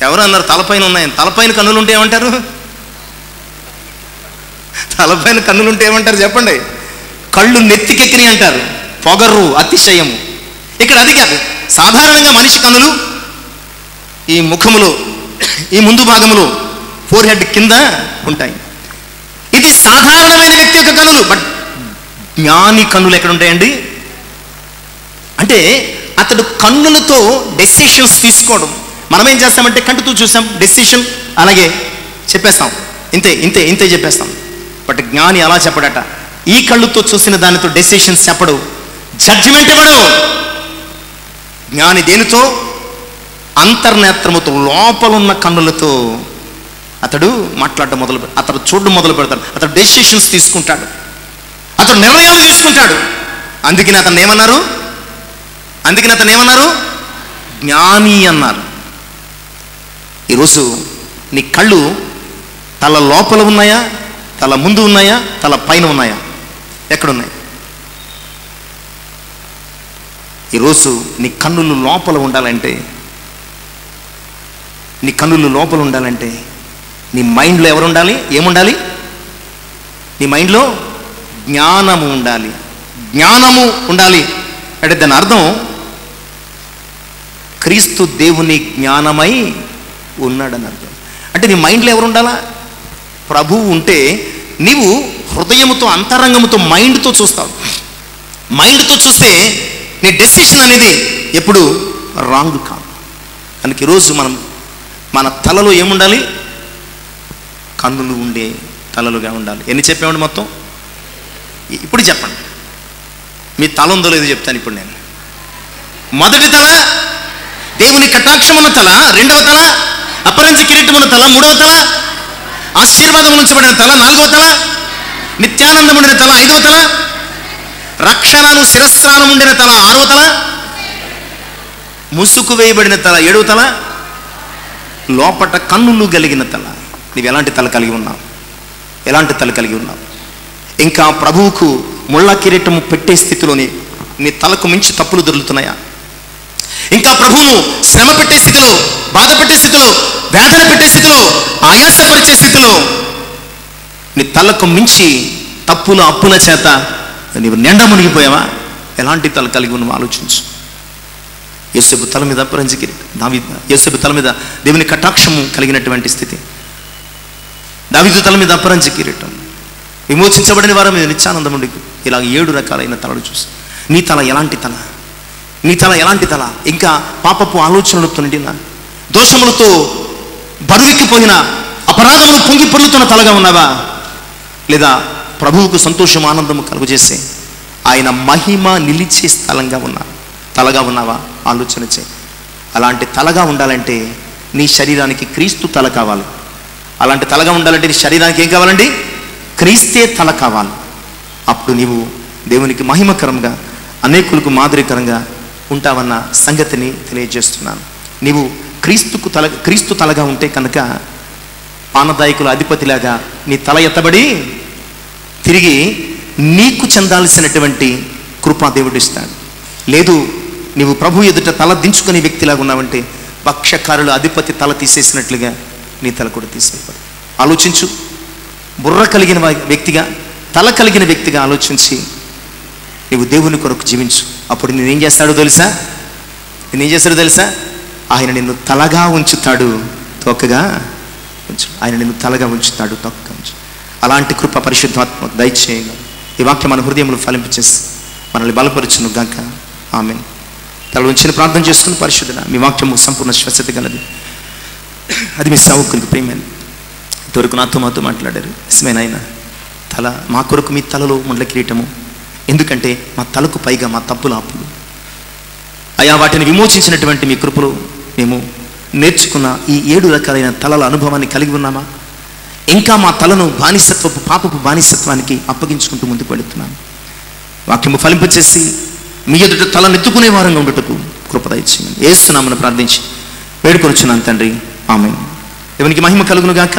ఎవరు అన్నారు తలపైన ఉన్నాయని? తలపైన కన్నులు ఉంటే ఏమంటారు? తలపైన కన్నులు ఉంటే ఏమంటారు చెప్పండి? కళ్ళు నెత్తికెక్కిని అంటారు. పొగరు, అతిశయము. ఇక్కడ అది కాదు. సాధారణంగా మనిషి కన్నులు ఈ ముఖములో, ఈ ముందు భాగంలో, ఫోర్ హెడ్ కింద ఉంటాయి. ఇది సాధారణమైన వ్యక్తి యొక్క కన్నులు. బట్ జ్ఞాని కన్నులు ఎక్కడ ఉంటాయండి? అంటే అతడు కన్నులతో డెసిషన్స్ తీసుకోవడం. మనం ఏం చేస్తామంటే కంటితో చూసాం, డెసిషన్ అలాగే చెప్పేస్తాం, ఇంతే ఇంతే ఇంతే చెప్పేస్తాం. బట్ జ్ఞాని అలా చెప్పడట. ఈ కళ్ళుతో చూసిన దానితో డెసిషన్స్ చెప్పడు, జడ్జిమెంట్ ఇవ్వడు. జ్ఞాని దేనితో? అంతర్నేత్రముతో, లోపలున్న కన్నులతో అతడు మాట్లాడడం అతడు చూడడం మొదలు పెడతాడు. అతడు డెసిషన్స్ తీసుకుంటాడు, అతడు నిర్ణయాలు తీసుకుంటాడు. అందుకని అతను ఏమన్నారు? జ్ఞాని అన్నారు. ఈరోజు నీ కళ్ళు తల లోపల ఉన్నాయా, తల ముందు ఉన్నాయా, తల పైన ఉన్నాయా? ఎక్కడున్నాయి? ఈరోజు నీ కన్నులు లోపల ఉండాలంటే, నీ మైండ్లో ఎవరు ఉండాలి? ఏముండాలి? నీ మైండ్లో జ్ఞానము ఉండాలి. అంటే దాని అర్థం క్రీస్తు దేవుని జ్ఞానమై ఉన్నాడని అర్థం. అంటే నీ మైండ్లో ఎవరు ఉండాలా? ప్రభువు ఉంటే నీవు హృదయముతో, అంతరంగముతో, మైండ్తో చూస్తావు. మైండ్తో చూస్తే నీ డెసిషన్ అనేది ఎప్పుడు రాంగ్ కాదు. అందుకే ఈరోజు మన తలలో ఏముండాలి? కన్నులు ఉండే తలలుగా ఉండాలి. ఎన్ని చెప్పామండి మొత్తం? ఇప్పుడు చెప్పండి, మీ తల ఉందో లేదో చెప్తాను ఇప్పుడు నేను. మొదటి తల దేవుని కటాక్షమున్న తల, 2వ తల అపరంజి కిరీటమున్న తల, 3వ తల ఆశీర్వాదం ఉంచబడిన తల, 4వ తల నిత్యానందం ఉండిన తల, 5వ తల రక్షణను శిరస్త్రానం ఉండిన తల, 6వ తల ముసుగు వేయబడిన తల, 7వ తల లోపట కన్నులు కలిగిన తల. నీవు ఎలాంటి తల కలిగి ఉన్నావు? ఇంకా ప్రభువుకు ముళ్ళ కిరీటము పెట్టే స్థితిలోని నీ తలకు మించి తప్పులు దొరుకుతున్నాయా? ఇంకా ప్రభువును శ్రమ పెట్టే స్థితిలో, బాధ పెట్టే స్థితిలో, వేదన పెట్టే స్థితిలో, ఆయాసపరిచే స్థితిలో నీ తలకు మించి తప్పుల అప్పుల చేత నీవు నిండా మునిగిపోయావా? ఎలాంటి తల కలిగి ఉన్నావు ఆలోచించు. యేసేపు తల మీద అపరంజి కిరీటం, యేసేపు తల మీద దేవుని కటాక్షము కలిగినటువంటి స్థితి. దావీదు తల మీద అపరంజి కిరీటం, విమోచించబడిన వారి మీద నిత్యానందం ఉండి, ఇలా 7 రకాలైన తలలు చూసి నీ తల ఎలాంటి తల? ఇంకా పాపపు ఆలోచనలతో నిండిన, దోషములతో బరువెక్కిపోయిన, అపరాధములు పొంగి పొర్లుతున్న తలగా ఉన్నావా? లేదా ప్రభువుకు సంతోషం, ఆనందము కలుగజేసే ఆయన మహిమ నిలిచే తలగా ఉన్నావా? ఆలోచన చేయి. అలాంటి తలగా ఉండాలంటే నీ శరీరానికి క్రీస్తు తల కావాలి. అలాంటి తలగా ఉండాలంటే నీ శరీరానికి ఏం కావాలండి? క్రీస్తే తల కావాలి. అప్పుడు నీవు దేవునికి మహిమకరంగా, అనేకులకు మాదిరికరంగా ఉంటావన్న సంగతిని తెలియజేస్తున్నాను. నీవు క్రీస్తు తలగా ఉంటే కనుక పానదాయకుల అధిపతిలాగా నీ తల ఎత్తబడి తిరిగి నీకు చెందాల్సినటువంటి కృపా దేవుడు ఇస్తాడు. లేదు, నీవు ప్రభు ఎదుట తల దించుకునే వ్యక్తిలాగా ఉన్నావంటే పక్షకారుల అధిపతి తల తీసేసినట్లుగా నీ తల కూడా తీసేయబడు. ఆలోచించు. బుర్ర కలిగిన వ్యక్తిగా, తల కలిగిన వ్యక్తిగా ఆలోచించి నీవు దేవుని కొరకు జీవించు. అప్పుడు నేనేం చేస్తాడో తెలుసా? ఆయన నిన్ను తలగా ఉంచుతాడు, తోకగా ఉంచు. ఆయన నిన్ను తలగా ఉంచుతాడు, తోకగా ఉంచు. అలాంటి కృప పరిశుద్ధాత్మ దయచేయగా ఈ వాక్యం మన హృదయంలో ఫలింపచేసి మనల్ని బలపరచును గాక. ఆమేన్. తల ఉంచిన ప్రార్థన చేస్తున్న పరిశుద్ధుడా, మీ వాక్యము సంపూర్ణ స్వచ్ఛత గలది. అది మీ సేవకునికి ప్రియమైనది. ఇంతవరకు మాతో మాట్లాడారు. నిజమేనా? ఆయన తల మా కొరకు మీ తలలో ముండ్ల కిరీటము. ఎందుకంటే మా తలకు పైగా మా తప్పులు ఆపులు అయా, వాటిని విమోచించినటువంటి మీ కృపలో మేము నేర్చుకున్న ఈ 7 రకాలైన తలల అనుభవాన్ని కలిగి ఉన్నామా? ఇంకా మా తలను పాపపు బానిసత్వానికి అప్పగించుకుంటూ ముందుకు వెళుతున్నాను. వాక్యము ఫలింపచేసి మీ ఎదుట తలనెత్తుకునే వారంగా ఉండటకు కృప దయచేయండి. యేసు నామమున ప్రార్థించి వేడుకొనుచున్నాను తండ్రి. ఆమేన్. దేవునికి మహిమ కలుగును గాక.